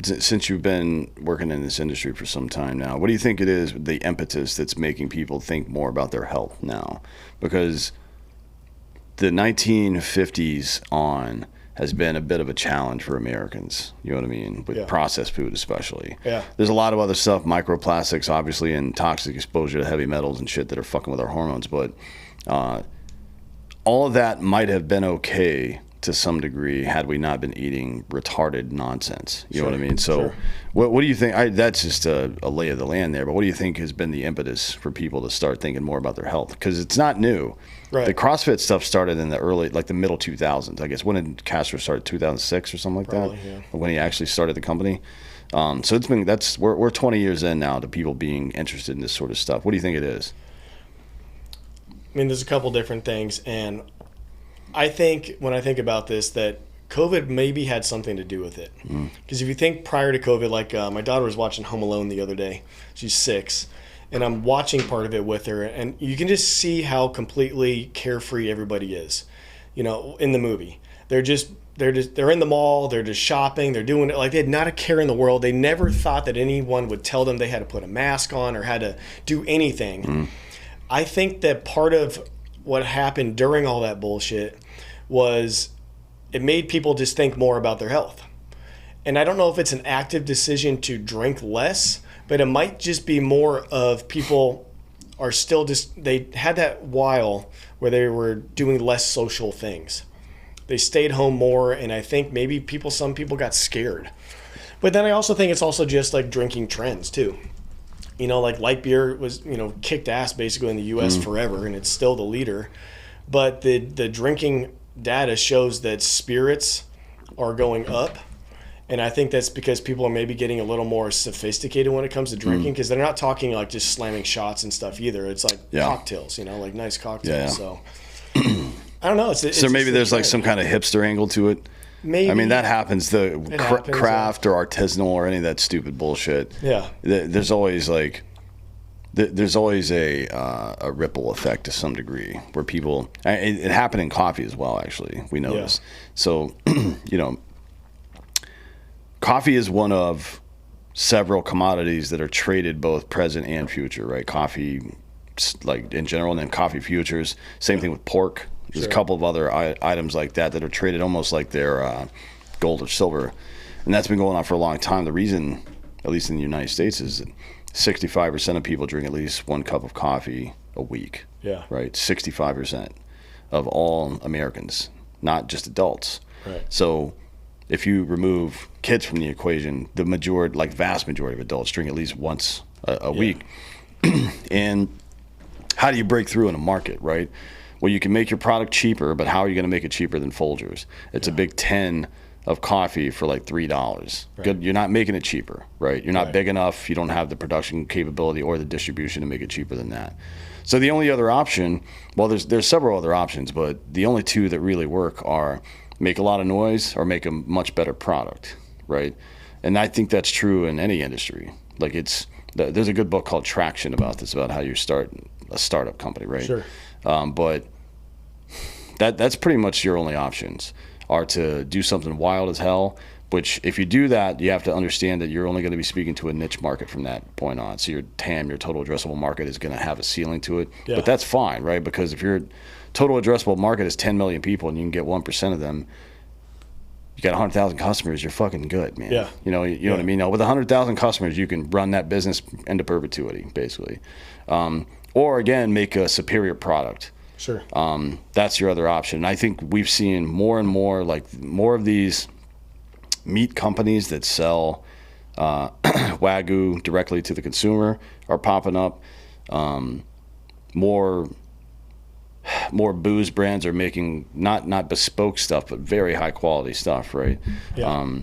since you've been working in this industry for some time now, what do you think it is, the impetus that's making people think more about their health now? Because the 1950s on has been a bit of a challenge for Americans, you know what I mean, with processed food especially. Yeah. There's a lot of other stuff, microplastics, obviously, and toxic exposure to heavy metals and shit that are fucking with our hormones, but all of that might have been okay to some degree had we not been eating retarded nonsense. You know what I mean? So what do you think? That's just a lay of the land there, but what do you think has been the impetus for people to start thinking more about their health? Because it's not new. Right. The CrossFit stuff started in the early, like the middle 2000s, I guess. When did Castro start? 2006 or something like Probably, that? yeah. When he actually started the company. So it's been, we're 20 years in now to people being interested in this sort of stuff. What do you think it is? I mean, there's a couple different things, and I think when I think about this, that COVID maybe had something to do with it. Because if you think prior to COVID, like my daughter was watching Home Alone the other day. She's 6, and I'm watching part of it with her, and you can just see how completely carefree everybody is, you know, in the movie. They're in the mall, they're just shopping, they're doing it like they had not a care in the world. They never thought that anyone would tell them they had to put a mask on or had to do anything. I think that part of what happened during all that bullshit was it made people just think more about their health. And I don't know if it's an active decision to drink less, but it might just be more of people are still just, they had that while where they were doing less social things. They stayed home more, and I think maybe some people got scared. But then I also think it's also just like drinking trends too. You know, like light beer was, you know, kicked ass basically in the U.S. forever, and it's still the leader. But the drinking data shows that spirits are going up, and I think that's because people are maybe getting a little more sophisticated when it comes to drinking, because they're not talking like just slamming shots and stuff either. It's like cocktails, you know, like nice cocktails. Yeah. So I don't know. So maybe there's like some kind of hipster angle to it. Maybe. I mean, that happens. Happens, Craft or artisanal or any of that stupid bullshit. Yeah. There's always like, there's always a ripple effect to some degree where people. It happened in coffee as well. Actually, we noticed. Yeah. So, you know, coffee is one of several commodities that are traded both present and future. Right? Coffee, like in general, and then coffee futures. Same thing with pork. There's a couple of other items like that are traded almost like they're gold or silver. And that's been going on for a long time. The reason, at least in the United States, is that 65% of people drink at least 1 cup of coffee a week. Yeah. Right? 65% of all Americans, not just adults. Right. So if you remove kids from the equation, the majority, like vast majority of adults drink at least once a week. And how do you break through in a market, right? Well, you can make your product cheaper, but how are you going to make it cheaper than Folgers? It's a big 10 of coffee for like $3. Right. Good. You're not making it cheaper, right? You're not big enough. You don't have the production capability or the distribution to make it cheaper than that. So the only other option, well, there's several other options, but the only two that really work are make a lot of noise or make a much better product, right? And I think that's true in any industry. Like there's a good book called Traction about this, about how you start a startup company, right? Sure. But that's pretty much your only options are to do something wild as hell, which if you do that, you have to understand that you're only going to be speaking to a niche market from that point on. So your TAM, your total addressable market, is going to have a ceiling to it. Yeah. But that's fine, right? Because if your total addressable market is 10 million people and you can get 1% of them, you got 100,000 customers, you're fucking good, man. Yeah. You know what I mean? Now, with 100,000 customers, you can run that business into perpetuity, basically. Or again, make a superior product. Sure. That's your other option. And I think we've seen more and more, like more of these meat companies that sell Wagyu directly to the consumer are popping up. More more booze brands are making not bespoke stuff, but very high quality stuff, right? Yeah.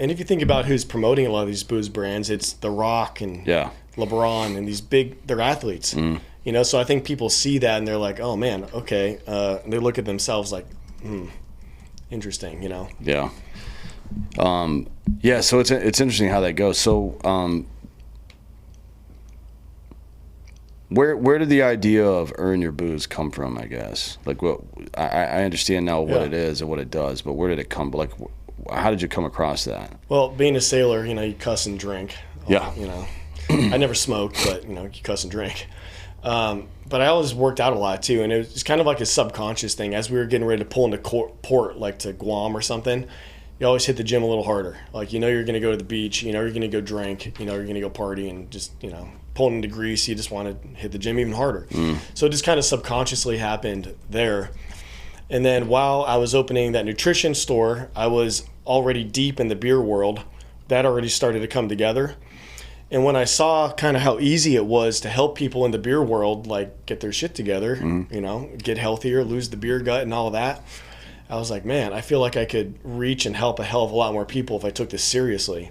And if you think about who's promoting a lot of these booze brands, it's The Rock and Yeah. LeBron and they're athletes. You know, so I think people see that and they're like, oh man, okay. And they look at themselves like, interesting, you know? Yeah. Yeah, so it's interesting how that goes. So where did the idea of Earn Your Booze come from, I guess? Like, what I understand now what it is and what it does, but where did it come? Like, how did you come across that? Well, being a sailor, you know, you cuss and drink. Yeah. You know, I never smoked, but, you know, you cuss and drink. But I always worked out a lot too, and it was kind of like a subconscious thing. As we were getting ready to pull into port, like to Guam or something, you always hit the gym a little harder. Like, you know, you're going to go to the beach, you know, you're going to go drink, you know, you're going to go party, and just, you know, pulling into Greece, you just want to hit the gym even harder. So it just kind of subconsciously happened there. And then while I was opening that nutrition store, I was already deep in the beer world. That already started to come together. And when I saw kind of how easy it was to help people in the beer world, like get their shit together, you know, get healthier, lose the beer gut and all of that, I was like, man, I feel like I could reach and help a hell of a lot more people if I took this seriously.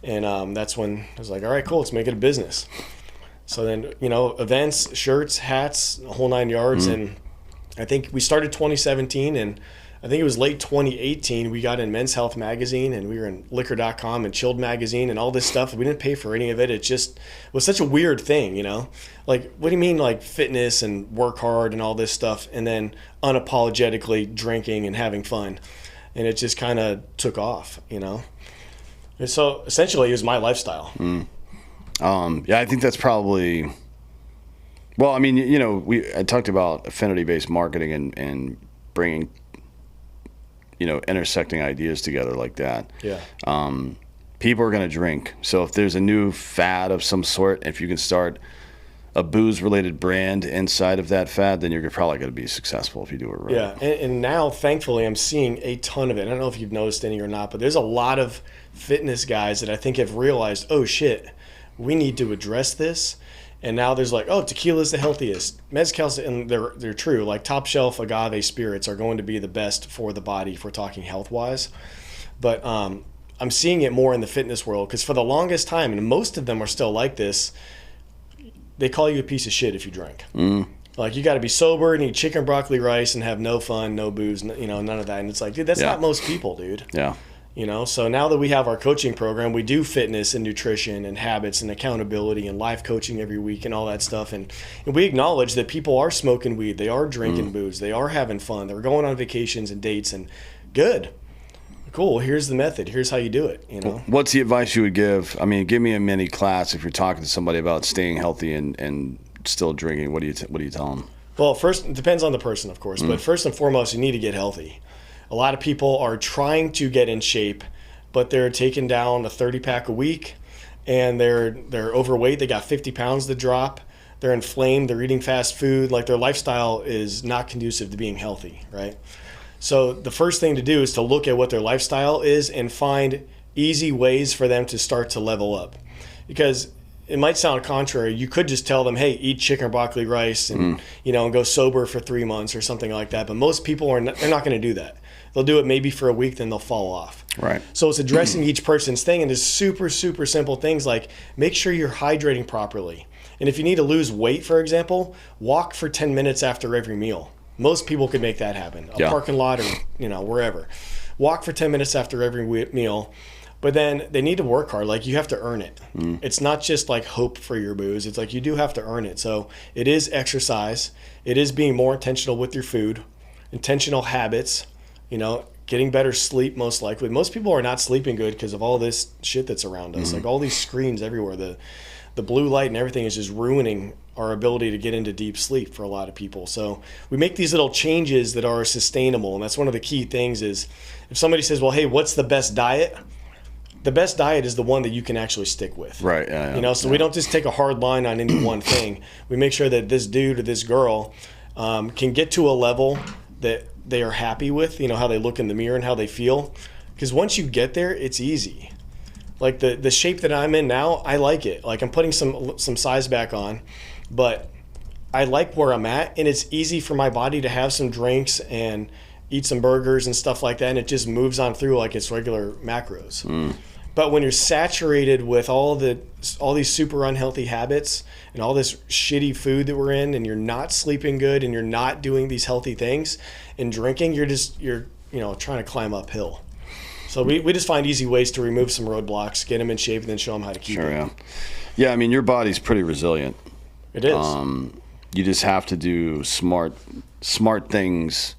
And that's when I was like, all right, cool, let's make it a business. So then, you know, events, shirts, hats, the whole 9 yards. And I think we started 2017, and I think it was late 2018, we got in Men's Health magazine, and we were in liquor.com and Chilled magazine and all this stuff. We didn't pay for any of it. It just was such a weird thing, you know? Like, what do you mean, like, fitness and work hard and all this stuff, and then unapologetically drinking and having fun? And it just kind of took off, you know? And so essentially it was my lifestyle. Yeah, I think that's probably, well, I mean, you know, I talked about affinity-based marketing and bringing, you know, intersecting ideas together like that. Yeah. People are going to drink. So if there's a new fad of some sort, if you can start a booze-related brand inside of that fad, then you're probably going to be successful if you do it right. Yeah, and now, thankfully, I'm seeing a ton of it. I don't know if you've noticed any or not, but there's a lot of fitness guys that I think have realized, oh, shit, we need to address this. And now there's like, oh, tequila's the healthiest. Mezcal's, and they're true. Like, top shelf agave spirits are going to be the best for the body if we're talking health-wise. But I'm seeing it more in the fitness world, because for the longest time, and most of them are still like this, they call you a piece of shit if you drink. Like, you got to be sober and eat chicken, broccoli, rice, and have no fun, no booze, you know, none of that. And it's like, dude, that's not most people, dude. Yeah. You know, so now that we have our coaching program, we do fitness and nutrition and habits and accountability and live coaching every week and all that stuff. And we acknowledge that people are smoking weed, they are drinking booze, they are having fun, they're going on vacations and dates, and good. Cool, here's the method, here's how you do it, you know. What's the advice you would give? I mean, give me a mini class if you're talking to somebody about staying healthy and still drinking. What do you tell them? Well, first, it depends on the person, of course, but first and foremost, you need to get healthy. A lot of people are trying to get in shape, but they're taking down a 30-pack a week, and they're overweight. They got 50 pounds to drop. They're inflamed. They're eating fast food. Like, their lifestyle is not conducive to being healthy, right? So the first thing to do is to look at what their lifestyle is and find easy ways for them to start to level up. Because it might sound contrary. You could just tell them, hey, eat chicken, broccoli, rice, and you know, and go sober for 3 months or something like that. But most people they're not going to do that. They'll do it maybe for a week, then they'll fall off. Right. So it's addressing each person's thing, and there's super, super simple things like make sure you're hydrating properly. And if you need to lose weight, for example, walk for 10 minutes after every meal. Most people could make that happen. A parking lot or, you know, wherever. Walk for 10 minutes after every meal. But then they need to work hard. Like, you have to earn it. It's not just like hope for your booze. It's like you do have to earn it. So it is exercise. It is being more intentional with your food, intentional habits, you know, getting better sleep most likely. Most people are not sleeping good because of all this shit that's around us. Like, all these screens everywhere. The blue light and everything is just ruining our ability to get into deep sleep for a lot of people. So we make these little changes that are sustainable. And that's one of the key things is if somebody says, well, hey, what's the best diet? The best diet is the one that you can actually stick with. Right. Yeah, you know, so we don't just take a hard line on any one thing. We make sure that this dude or this girl can get to a level that they are happy with, you know, how they look in the mirror and how they feel. Because once you get there, it's easy. Like the shape that I'm in now, I like it. Like, I'm putting some size back on, but I like where I'm at, and it's easy for my body to have some drinks and eat some burgers and stuff like that, and it just moves on through like its regular macros. But when you're saturated with all these super unhealthy habits and all this shitty food that we're in, and you're not sleeping good, and you're not doing these healthy things, and drinking, you're trying to climb uphill. So we just find easy ways to remove some roadblocks, get them in shape, and then show them how to keep Sure, it. yeah. Yeah, I mean, your body's pretty resilient. It is. You just have to do smart things,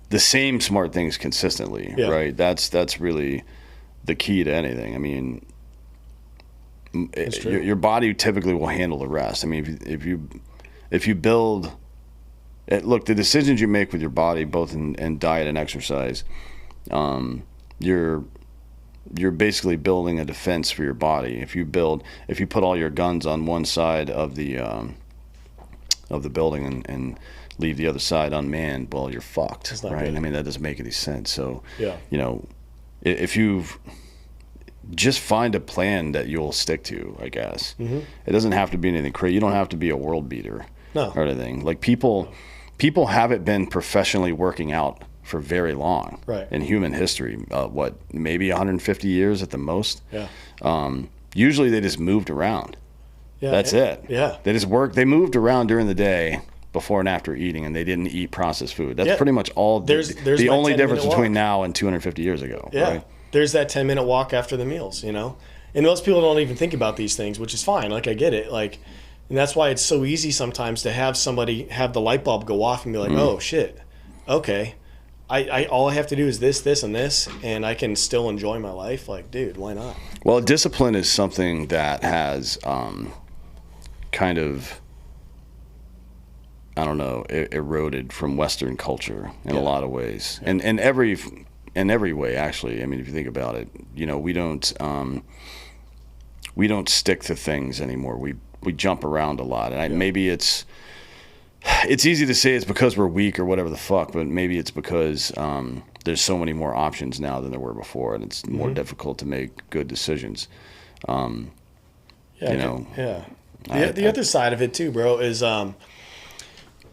the same smart things consistently, Yeah. right? That's really the key to anything. I mean, true. your body typically will handle the rest. I mean, if you build, look, the decisions you make with your body, both in diet and exercise, you're basically building a defense for your body. If you put all your guns on one side of the building and leave the other side unmanned, well, you're fucked, It's not right? good. I mean, that doesn't make any sense. So, Yeah. if you've just find a plan that you'll stick to, I guess. Mm-hmm. It doesn't have to be anything crazy. You don't have to be a world beater No. or anything. Like people haven't been professionally working out for very long Right. in human history. Maybe 150 years at the most. Yeah. Usually they just moved around. Yeah. That's it. Yeah. They just worked. They moved around during the day before and after eating, and they didn't eat processed food. That's Yeah. pretty much all. There's the my only 10-minute difference between walk. now and 250 years ago. Yeah. Right? There's that 10-minute walk after the meals, And most people don't even think about these things, which is fine. Like, I get it. Like, and that's why it's so easy sometimes to have somebody have the light bulb go off and be like, oh, shit. Okay. I all I have to do is this, and this, and I can still enjoy my life. Like, dude, why not? Well, discipline is something that has kind of, I don't know, eroded from Western culture in a lot of ways, and in every way, actually. I mean, if you think about it, we don't stick to things anymore. We jump around a lot, and maybe it's easy to say it's because we're weak or whatever the fuck, but maybe it's because there's so many more options now than there were before, and it's more difficult to make good decisions. Yeah. Yeah. The other side of it too, bro, is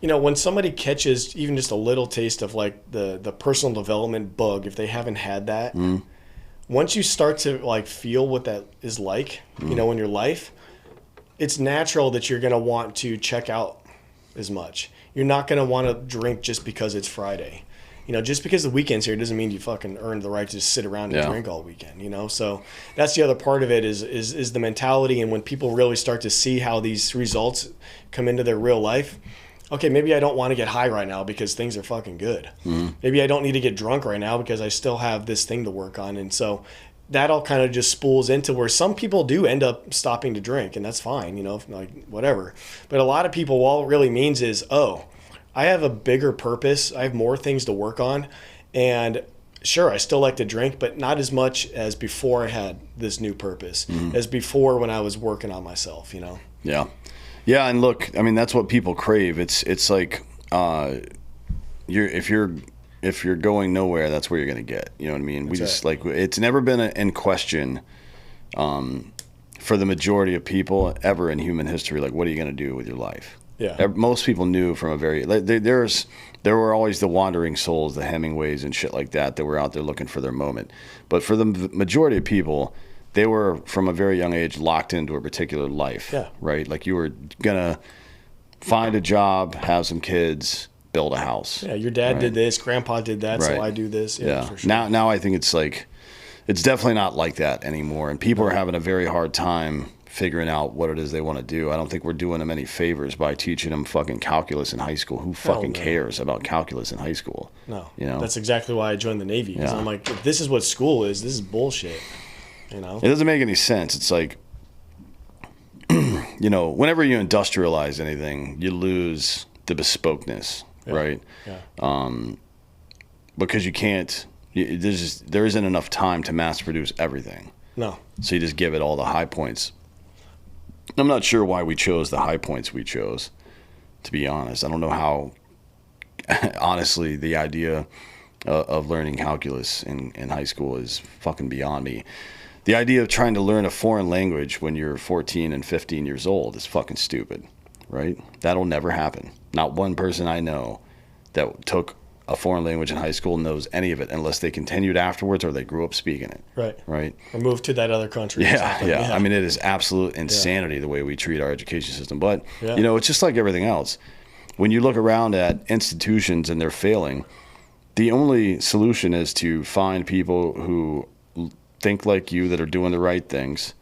when somebody catches even just a little taste of like the personal development bug, if they haven't had that, once you start to like feel what that is like, in your life, it's natural that you're gonna want to check out as much. You're not gonna want to drink just because it's Friday. Just because the weekend's here doesn't mean you fucking earned the right to just sit around and drink all weekend, So that's the other part of it is the mentality. And when people really start to see how these results come into their real life, okay, maybe I don't want to get high right now because things are fucking good. Maybe I don't need to get drunk right now because I still have this thing to work on. And so that all kind of just spools into where some people do end up stopping to drink, and that's fine, like whatever. But a lot of people, all it really means is, oh, I have a bigger purpose. I have more things to work on. And sure, I still like to drink, but not as much as before I had this new purpose, as before when I was working on myself, Yeah. Yeah, and look, I mean, that's what people crave. It's like if you're going nowhere, that's where you're going to get. You know what I mean? It's never been in question for the majority of people ever in human history, like, what are you going to do with your life? Yeah. Most people knew from a very there were always the wandering souls, the Hemingways and shit like that were out there looking for their moment. But for the majority of people, they were from a very young age locked into a particular life. Yeah. Right? Like you were gonna find a job, have some kids, build a house. Yeah, your dad did this, grandpa did that, so Right. I do this. Yeah, for sure. Now I think it's definitely not like that anymore, and people are having a very hard time figuring out what it is they want to do. I don't think we're doing them any favors by teaching them fucking calculus in high school. Who fucking no. cares about calculus in high school? No, You know? that's exactly why I joined the Navy. Because Yeah. I'm like, if this is what school is, this is bullshit. It doesn't make any sense. It's like, whenever you industrialize anything, you lose the bespokeness, right? Yeah. Because you can't. There isn't enough time to mass produce everything. No. So you just give it all the high points. I'm not sure why we chose the high points we chose, to be honest. I don't know how, honestly, the idea of learning calculus in high school is fucking beyond me. The idea of trying to learn a foreign language when you're 14 and 15 years old is fucking stupid, right? That'll never happen. Not one person I know that took a foreign language in high school knows any of it unless they continued afterwards or they grew up speaking it. Right. Right. Or move to that other country. Or Yeah, something. yeah. I mean, it is absolute insanity the way we treat our education system. But, Yeah. you know, it's just like everything else. When you look around at institutions and they're failing, the only solution is to find people who think like you that are doing the right things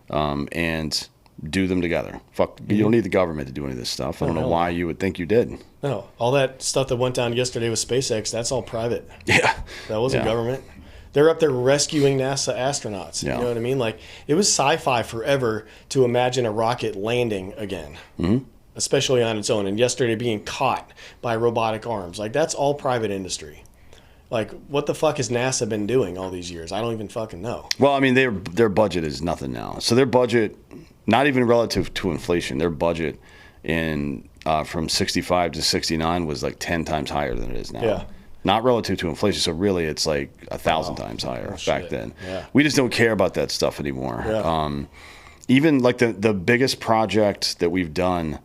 and do them together. Fuck, you don't need the government to do any of this stuff. I don't know why you would think you did. No, all that stuff that went down yesterday with SpaceX, that's all private. Yeah. That wasn't Yeah. government. They're up there rescuing NASA astronauts. Yeah. You know what I mean? Like, it was sci-fi forever to imagine a rocket landing again, especially on its own. And yesterday being caught by robotic arms. Like, that's all private industry. Like, what the fuck has NASA been doing all these years? I don't even fucking know. Well, I mean, their budget is nothing now. So their budget, not even relative to inflation, their budget in from 65 to 69 was like 10 times higher than it is now. Yeah. Not relative to inflation. So really, it's like 1,000 times higher back shit. then. Yeah. We just don't care about that stuff anymore. Yeah. Even like the biggest project that we've done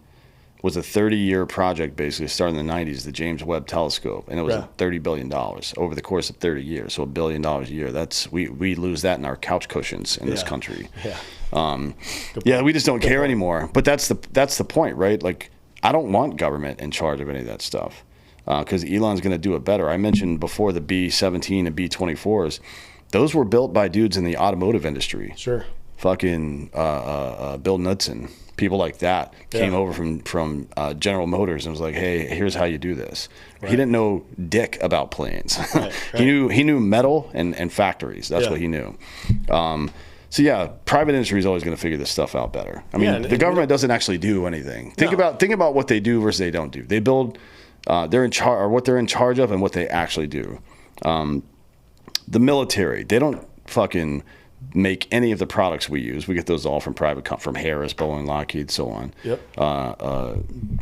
was a 30-year project, basically starting in the 90s, the James Webb Telescope, and it was Yeah. $30 billion over the course of 30 years. So $1 billion a year. That's we lose that in our couch cushions in this Yeah. country. Yeah. Yeah, we just don't care anymore. But that's the point, right? Like, I don't want government in charge of any of that stuff because Elon's going to do it better. I mentioned before the B-17 and B-24s. Those were built by dudes in the automotive industry. Sure. Fucking Bill Knudsen, people like that came Yeah. over from General Motors and was like, "Hey, here's how you do this." He didn't know dick about planes. Right. He knew metal and factories. That's Yeah. what he knew. So yeah, private industry is always going to figure this stuff out better. I mean, and the government doesn't actually do anything. Think about what they do versus they don't do. They build, they're in charge, or what they're in charge of, and what they actually do. The military, they don't fucking make any of the products we use. We get those all from from Harris, Boeing, Lockheed, so on. Yep.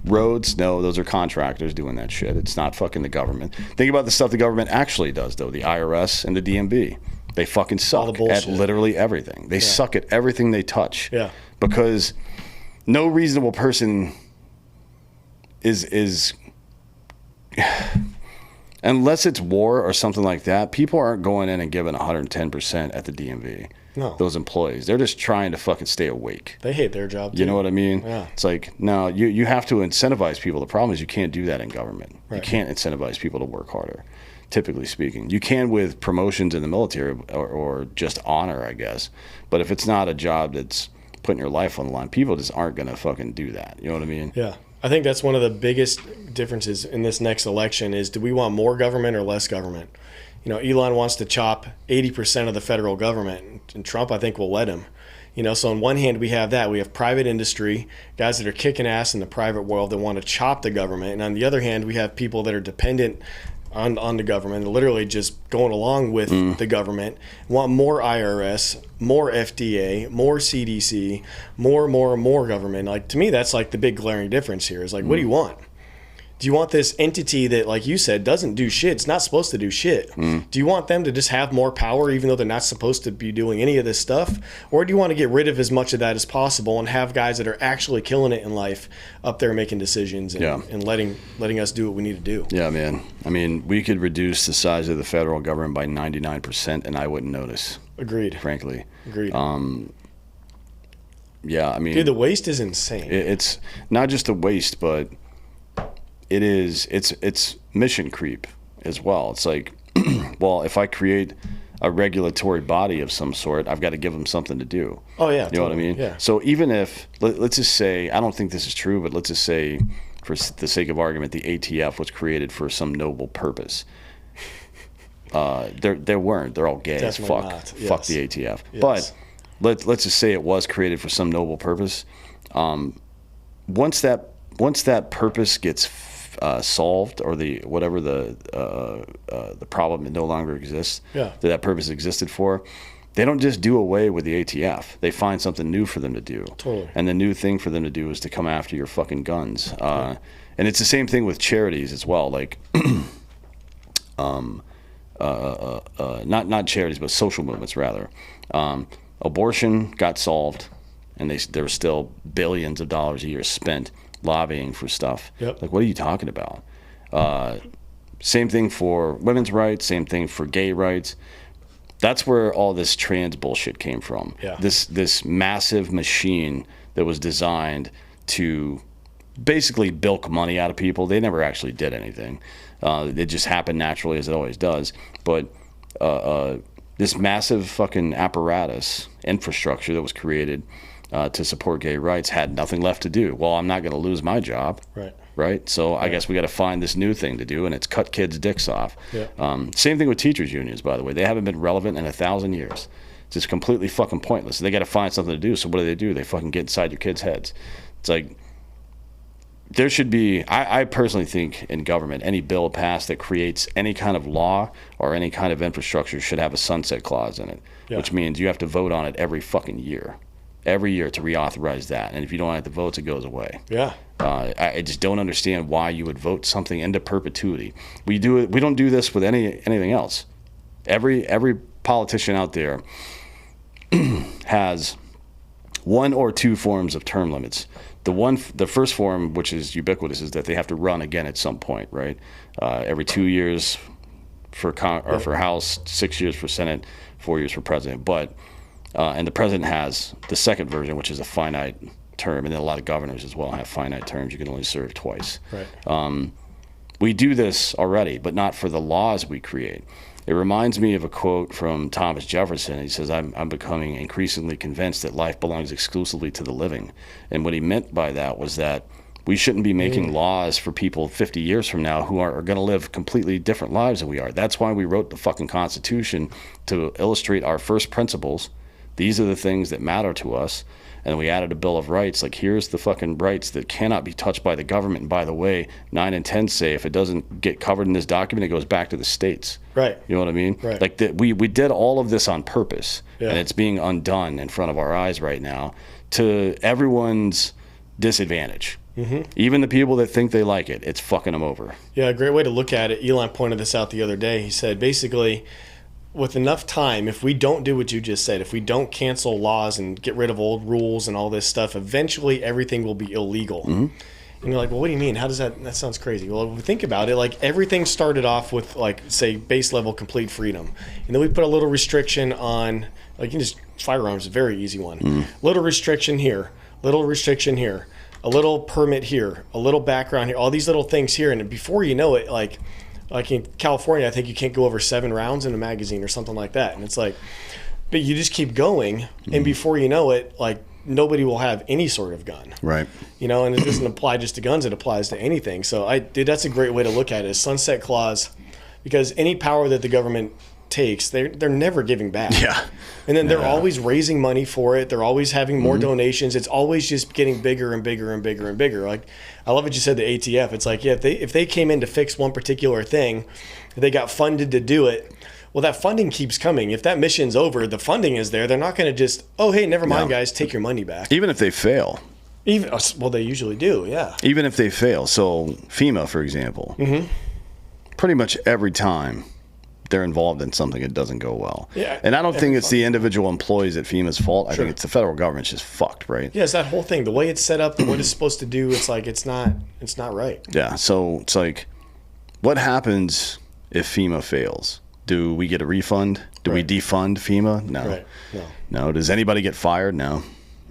Roads, no, those are contractors doing that shit. It's not fucking the government. Think about the stuff the government actually does, though. The IRS and the DMV. They fucking suck the bullshit. at literally everything. They suck at everything they touch. Yeah. Because no reasonable person is unless it's war or something like that, people aren't going in and giving 110% at the DMV. No. Those employees. They're just trying to fucking stay awake. They hate their job, too. You know what I mean? Yeah. It's like, no, you have to incentivize people. The problem is you can't do that in government. You Right. can't incentivize people to work harder, typically speaking. You can with promotions in the military or just honor, I guess. But if it's not a job that's putting your life on the line, people just aren't going to fucking do that. You know what I mean? Yeah. I think that's one of the biggest differences in this next election is, do we want more government or less government? You know, Elon wants to chop 80% of the federal government, and Trump, I think, will let him. You know, so on one hand, we have that. We have private industry, guys that are kicking ass in the private world that want to chop the government. And on the other hand, we have people that are dependent on the government, literally just going along with the government, want more IRS, more FDA, more CDC, more government. Like, to me, that's like the big glaring difference here is like, what do you want? Do you want this entity that, like you said, doesn't do shit? It's not supposed to do shit. Do you want them to just have more power even though they're not supposed to be doing any of this stuff? Or do you want to get rid of as much of that as possible and have guys that are actually killing it in life up there making decisions and, Yeah. and letting us do what we need to do? Yeah, man. I mean, we could reduce the size of the federal government by 99% and I wouldn't notice, Agreed. frankly. Agreed. Yeah, I mean, Dude, the waste is insane. it's not just the waste, but it's mission creep as well. It's like, well, if I create a regulatory body of some sort, I've got to give them something to do. Oh, yeah. You know what I totally. mean? Yeah. So even if, let's just say, I don't think this is true, but let's just say, for the sake of argument, the ATF was created for some noble purpose. There weren't. They're all gay as Definitely fuck. not. Fuck Yes. the ATF. Yes. But let's just say it was created for some noble purpose. Once that purpose gets solved, or the problem no longer exists, that purpose existed for, they don't just do away with the ATF. They find something new for them to do. Totally. And the new thing for them to do is to come after your fucking guns. And it's the same thing with charities as well. Like, not charities, but social movements rather. Abortion got solved, and there were still billions of dollars a year spent lobbying for stuff. Yep. Like, what are you talking about? Same thing for women's rights. Same thing for gay rights. That's where all this trans bullshit came from. Yeah. This massive machine that was designed to basically bilk money out of people. They never actually did anything. It just happened naturally, as it always does. But this massive fucking apparatus, infrastructure that was created to support gay rights had nothing left to do. Well, I'm not going to lose my job. Right? So I guess we got to find this new thing to do, and it's cut kids' dicks off. Yeah. Same thing with teachers' unions, by the way. They haven't been relevant in 1,000 years. It's just completely fucking pointless. They got to find something to do. So what do? They fucking get inside your kids' heads. It's like, there should be, I personally think in government, any bill passed that creates any kind of law or any kind of infrastructure should have a sunset clause in it, which means you have to vote on it every fucking year. Every year to reauthorize that. And if you don't have the votes, it goes away. Yeah. I just don't understand why you would vote something into perpetuity. We don't do this with anything else. Every politician out there has one or two forms of term limits. The first form, which is ubiquitous, is that they have to run again at some point, right? Every 2 years for House, 6 years for Senate, 4 years for president. But and the president has the second version, which is a finite term, and then a lot of governors as well have finite terms. You can only serve twice. Right. We do this already, but not for the laws we create. It reminds me of a quote from Thomas Jefferson. He says, I'm becoming increasingly convinced that life belongs exclusively to the living. And what he meant by that was that we shouldn't be making laws for people 50 years from now who are going to live completely different lives than we are. That's why we wrote the fucking Constitution, to illustrate our first principles. These are the things that matter to us. And we added a Bill of Rights. Like, here's the fucking rights that cannot be touched by the government. And by the way, 9 and 10 say if it doesn't get covered in this document, it goes back to the states. Right. You know what I mean? Right. Like, we did all of this on purpose. Yeah. And it's being undone in front of our eyes right now to everyone's disadvantage. Mm-hmm. Even the people that think they like it, it's fucking them over. Yeah, a great way to look at it. Elon pointed this out the other day. He said, basically, with enough time, if we don't do what you just said, if we don't cancel laws and get rid of old rules and all this stuff, eventually everything will be illegal. Mm-hmm. And you're like, well, what do you mean? How does that sounds crazy. Well, if we think about it, like, everything started off with, like, say, base level complete freedom. And then we put a little restriction on, like, you can just, firearms is a very easy one. Mm-hmm. Little restriction here, little restriction here, a little permit here, a little background here, all these little things here. And before you know it, like in California, I think you can't go over 7 rounds in a magazine or something like that. And it's like, but you just keep going, and before you know it, like, nobody will have any sort of gun. Right. You know, and it doesn't apply just to guns, it applies to anything. So that's a great way to look at it, is sunset clause, because any power that the government takes, they're never giving back. Yeah. And then they're always raising money for it. They're always having more donations. It's always just getting bigger and bigger and bigger and bigger. Like, I love what you said, the ATF. It's like, yeah, if they came in to fix one particular thing, they got funded to do it. Well, that funding keeps coming. If that mission's over, the funding is there. They're not going to just, oh, hey, never mind, guys, take your money back. Even if they fail. Well, they usually do, yeah. Even if they fail. So FEMA, for example, pretty much every time they're involved in something, it doesn't go well. Yeah, and I don't think it's the individual employees at FEMA's fault. I think it's the federal government's just fucked, right? Yeah, it's that whole thing. The way it's set up, what it's supposed to do, it's like, it's not right. Yeah, so it's like, what happens if FEMA fails? Do we get a refund? Do we defund FEMA? No. Right. No. Does anybody get fired? No.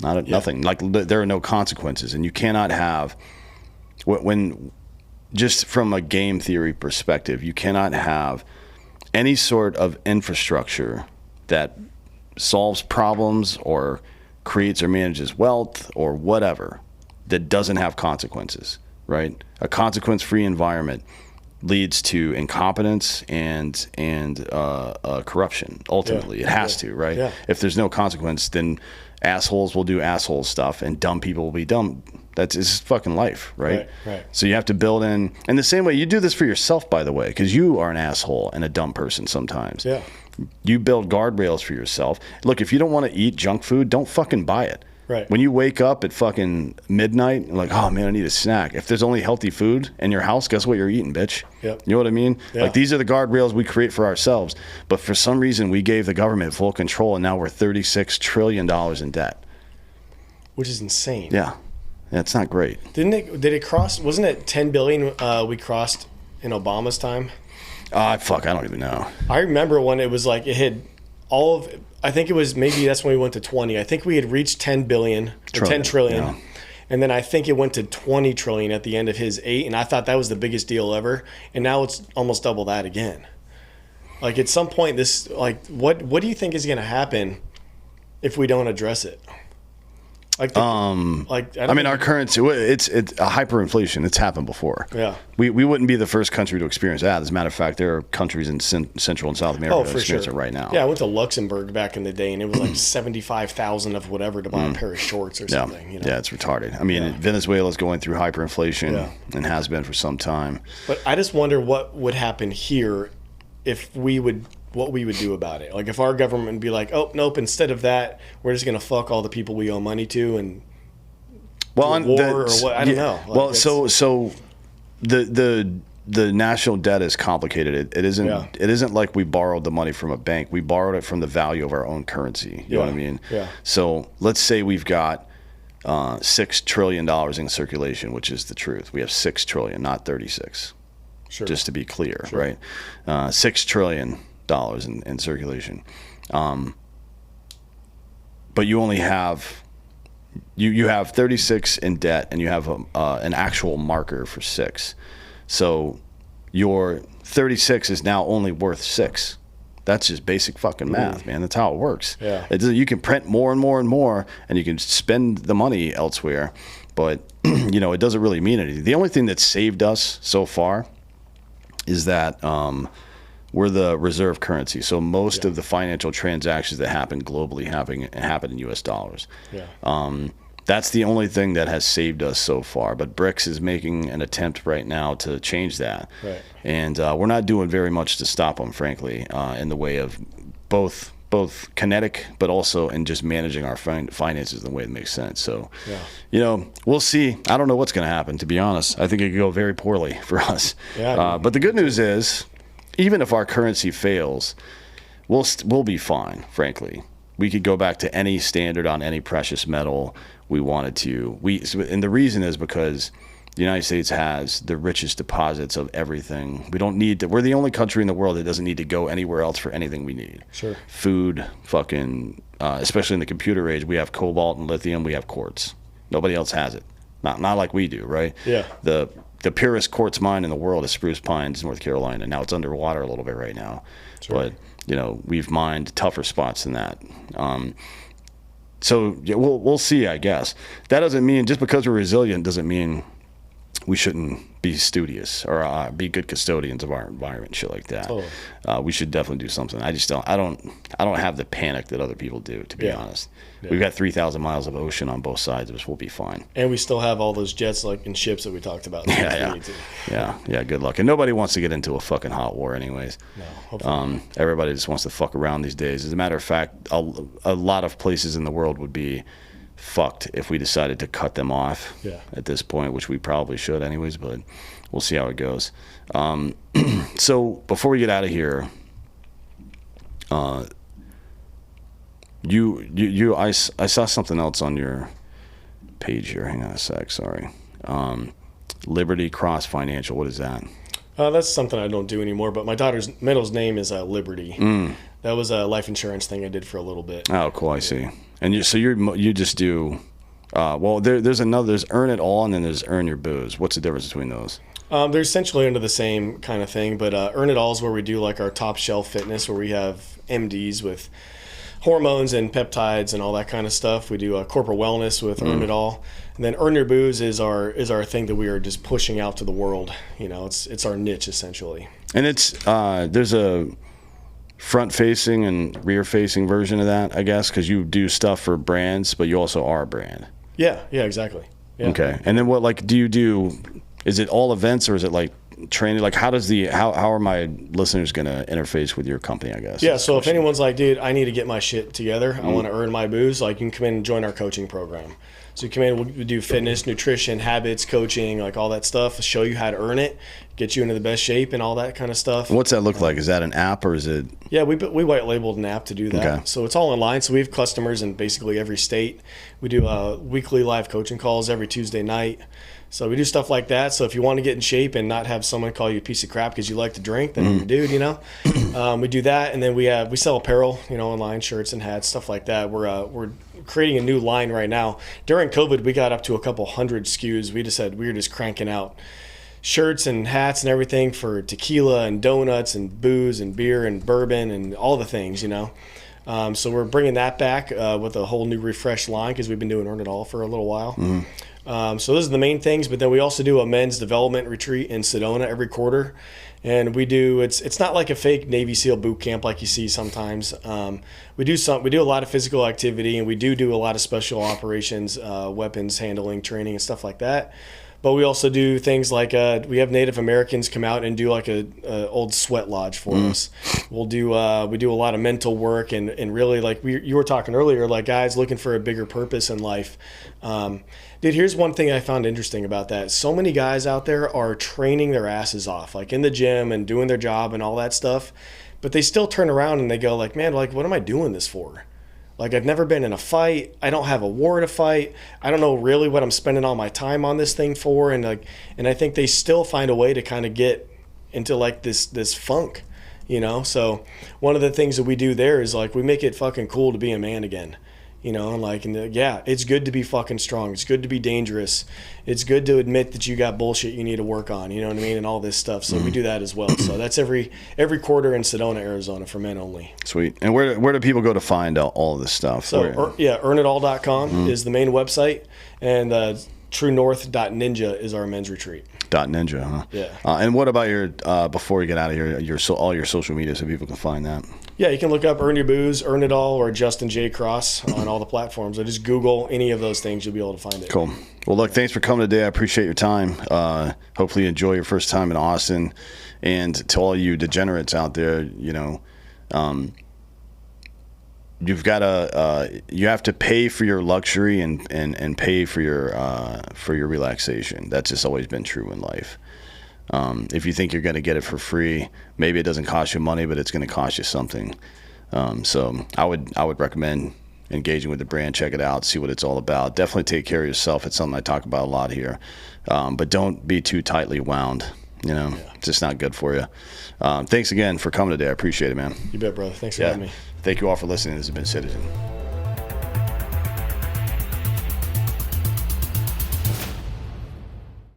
Nothing. Like, there are no consequences, and you cannot have, when just from a game theory perspective, you cannot have any sort of infrastructure that solves problems or creates or manages wealth or whatever that doesn't have consequences, right? A consequence-free environment leads to incompetence and corruption. Ultimately, it has to, right? Yeah. If there's no consequence, then assholes will do asshole stuff and dumb people will be dumb. That's just fucking life, right? Right. So you have to build in the same way you do this for yourself, by the way, because you are an asshole and a dumb person sometimes. Yeah. You build guardrails for yourself. Look, if you don't want to eat junk food, don't fucking buy it. Right. When you wake up at fucking midnight, you're like, oh man, I need a snack. If there's only healthy food in your house, guess what you're eating, bitch? Yep. You know what I mean? Yeah. Like, these are the guardrails we create for ourselves. But for some reason, we gave the government full control, and now we're $36 trillion in debt. Which is insane. Yeah. It's not great. Did it cross? Wasn't it 10 billion? We crossed in Obama's time. Fuck, I don't even know. I remember when it was like it hit all of. I think it was maybe that's when we went to 20. I think we had reached 10 billion, or 10 trillion. Yeah. And then I think it went to 20 trillion at the end of his 8, and I thought that was the biggest deal ever. And now it's almost double that again. Like at some point, this what do you think is going to happen if we don't address it? Like, our currency, it's a hyperinflation. It's happened before. Yeah. We wouldn't be the first country to experience that. As a matter of fact, there are countries in Central and South America that experience it right now. Yeah, I went to Luxembourg back in the day, and it was like 75,000 of whatever to buy a pair of shorts or something. You know? Yeah, it's retarded. I mean, Venezuela's going through hyperinflation and has been for some time. But I just wonder what would happen here if what we would do about it. Like if our government would be like, oh, nope, instead of that, we're just going to fuck all the people we owe money to and war or what? I don't know. Like well, so the national debt is complicated. It isn't like we borrowed the money from a bank. We borrowed it from the value of our own currency. You know what I mean? Yeah. So let's say we've got $6 trillion in circulation, which is the truth. We have 6 trillion, not 36. Sure. Just to be clear, right? $6 trillion in circulation, but you only have you have 36 in debt, and you have an actual marker for 6. So your 36 is now only worth 6. That's just basic fucking math, man. That's how it works. Yeah. You can print more and more and more, and you can spend the money elsewhere, but it doesn't really mean anything. The only thing that's saved us so far is that we're the reserve currency. So most of the financial transactions that happen globally happen in U.S. dollars. Yeah. That's the only thing that has saved us so far. But BRICS is making an attempt right now to change that. Right. And we're not doing very much to stop them, frankly, in the way of both kinetic, but also in just managing our finances in the way that makes sense. So, we'll see. I don't know what's going to happen, to be honest. I think it could go very poorly for us. Yeah, but the good news is, even if our currency fails, we'll be fine, frankly. We could go back to any standard on any precious metal we wanted to. And the reason is because the United States has the richest deposits of everything. We don't need to. We're the only country in the world that doesn't need to go anywhere else for anything we need. Sure. Food, especially in the computer age, we have cobalt and lithium. We have quartz. Nobody else has it. Not like we do, right? Yeah. The purest quartz mine in the world is Spruce Pines, North Carolina. Now it's underwater a little bit right now. Sure. But we've mined tougher spots than that. So we'll see, I guess. That doesn't mean, just because we're resilient doesn't mean we shouldn't be studious or be good custodians of our environment and shit like that. Totally. We should definitely do something. I don't have the panic that other people do, to be honest. Yeah. We've got 3,000 miles of ocean on both sides of us. We'll be fine. And we still have all those jets and ships that we talked about. Yeah, good luck. And nobody wants to get into a fucking hot war anyways. No, hopefully. Everybody just wants to fuck around these days. As a matter of fact, a lot of places in the world would be fucked if we decided to cut them off at this point, which we probably should anyways, but we'll see how it goes. So before we get out of here, I saw something else on your page here. Hang on a sec, sorry. Liberty Cross Financial, what is that? That's something I don't do anymore, but my daughter's middle name is Liberty. That was a life insurance thing I did for a little bit. Oh, cool, I see. And you just do, there's Earn It All, and then there's Earn Your Booze. What's the difference between those? They're essentially under the same kind of thing, but Earn It All is where we do our top shelf fitness, where we have MDs with hormones and peptides and all that kind of stuff. We do corporate wellness with Earn It All, and then Earn Your Booze is our thing that we are just pushing out to the world. It's our niche essentially. And it's there's a front-facing and rear-facing version of that, I guess, because you do stuff for brands, but you also are a brand. Yeah, exactly. Yeah. Okay, and then what do you do? Is it all events, or is it training? Like, how are my listeners going to interface with your company, I guess? Yeah, so if anyone's like, dude, I need to get my shit together, I want to earn my booze, like, you can come in and join our coaching program. So you come in, we do fitness, nutrition, habits, coaching, like all that stuff, show you how to earn it, get you into the best shape and all that kind of stuff. What's that look like? Is that an app or is it? Yeah, we white labeled an app to do that. Okay. So it's all online. So we have customers in basically every state. We do weekly live coaching calls every Tuesday night. So we do stuff like that. So if you want to get in shape and not have someone call you a piece of crap because you like to drink, then you're a dude, you know. We do that, and then we sell apparel, you know, online, shirts and hats, stuff like that. We're creating a new line right now. During COVID, we got up to a couple hundred SKUs. We just said we were just cranking out shirts and hats and everything for tequila and donuts and booze and beer and bourbon and all the things, you know. So we're bringing that back with a whole new refreshed line because we've been doing Earn It All for a little while. So those are the main things, but then we also do a men's development retreat in Sedona every quarter. And we do, it's not like a fake Navy SEAL boot camp like you see sometimes. We do a lot of physical activity, and we do a lot of special operations, weapons handling training and stuff like that. But we also do things like we have Native Americans come out and do like a old sweat lodge for us. We do a lot of mental work and really like you were talking earlier, like guys looking for a bigger purpose in life. Dude, here's one thing I found interesting about that. So many guys out there are training their asses off, like in the gym and doing their job and all that stuff. But they still turn around and they go like, man, like what am I doing this for? Like, I've never been in a fight. I don't have a war to fight. I don't know really what I'm spending all my time on this thing for. And I think they still find a way to kind of get into like this funk, you know? So one of the things that we do there is like, we make it fucking cool to be a man again, you know? And yeah, it's good to be fucking strong. It's good to be dangerous. It's good to admit that you got bullshit you need to work on, you know what I mean? And all this stuff. So we do that as well. So that's every quarter in Sedona, Arizona for men only. Sweet. And where do people go to find out all of this stuff? So earnitall.com is the main website, and truenorth.ninja is our men's retreat. .ninja, huh? Yeah. And what about your before we get out of here, all your social media so people can find that? Yeah, you can look up Earn Your Booze, Earn It All, or Justin J. Cross on all the platforms. Or just Google any of those things, you'll be able to find it. Cool. Well, look, thanks for coming today. I appreciate your time. Hopefully you enjoy your first time in Austin. And to all you degenerates out there, you know, you have to pay for your luxury and pay for your relaxation. That's just always been true in life. If you think you're going to get it for free, maybe it doesn't cost you money, but it's going to cost you something. So I would recommend engaging with the brand. Check it out, see what it's all about. Definitely take care of yourself. It's something I talk about a lot here. But don't be too tightly wound. You know, It's just not good for you. Thanks again for coming today. I appreciate it, man. You bet, brother. Thanks for having me. Thank you all for listening. This has been Citizen.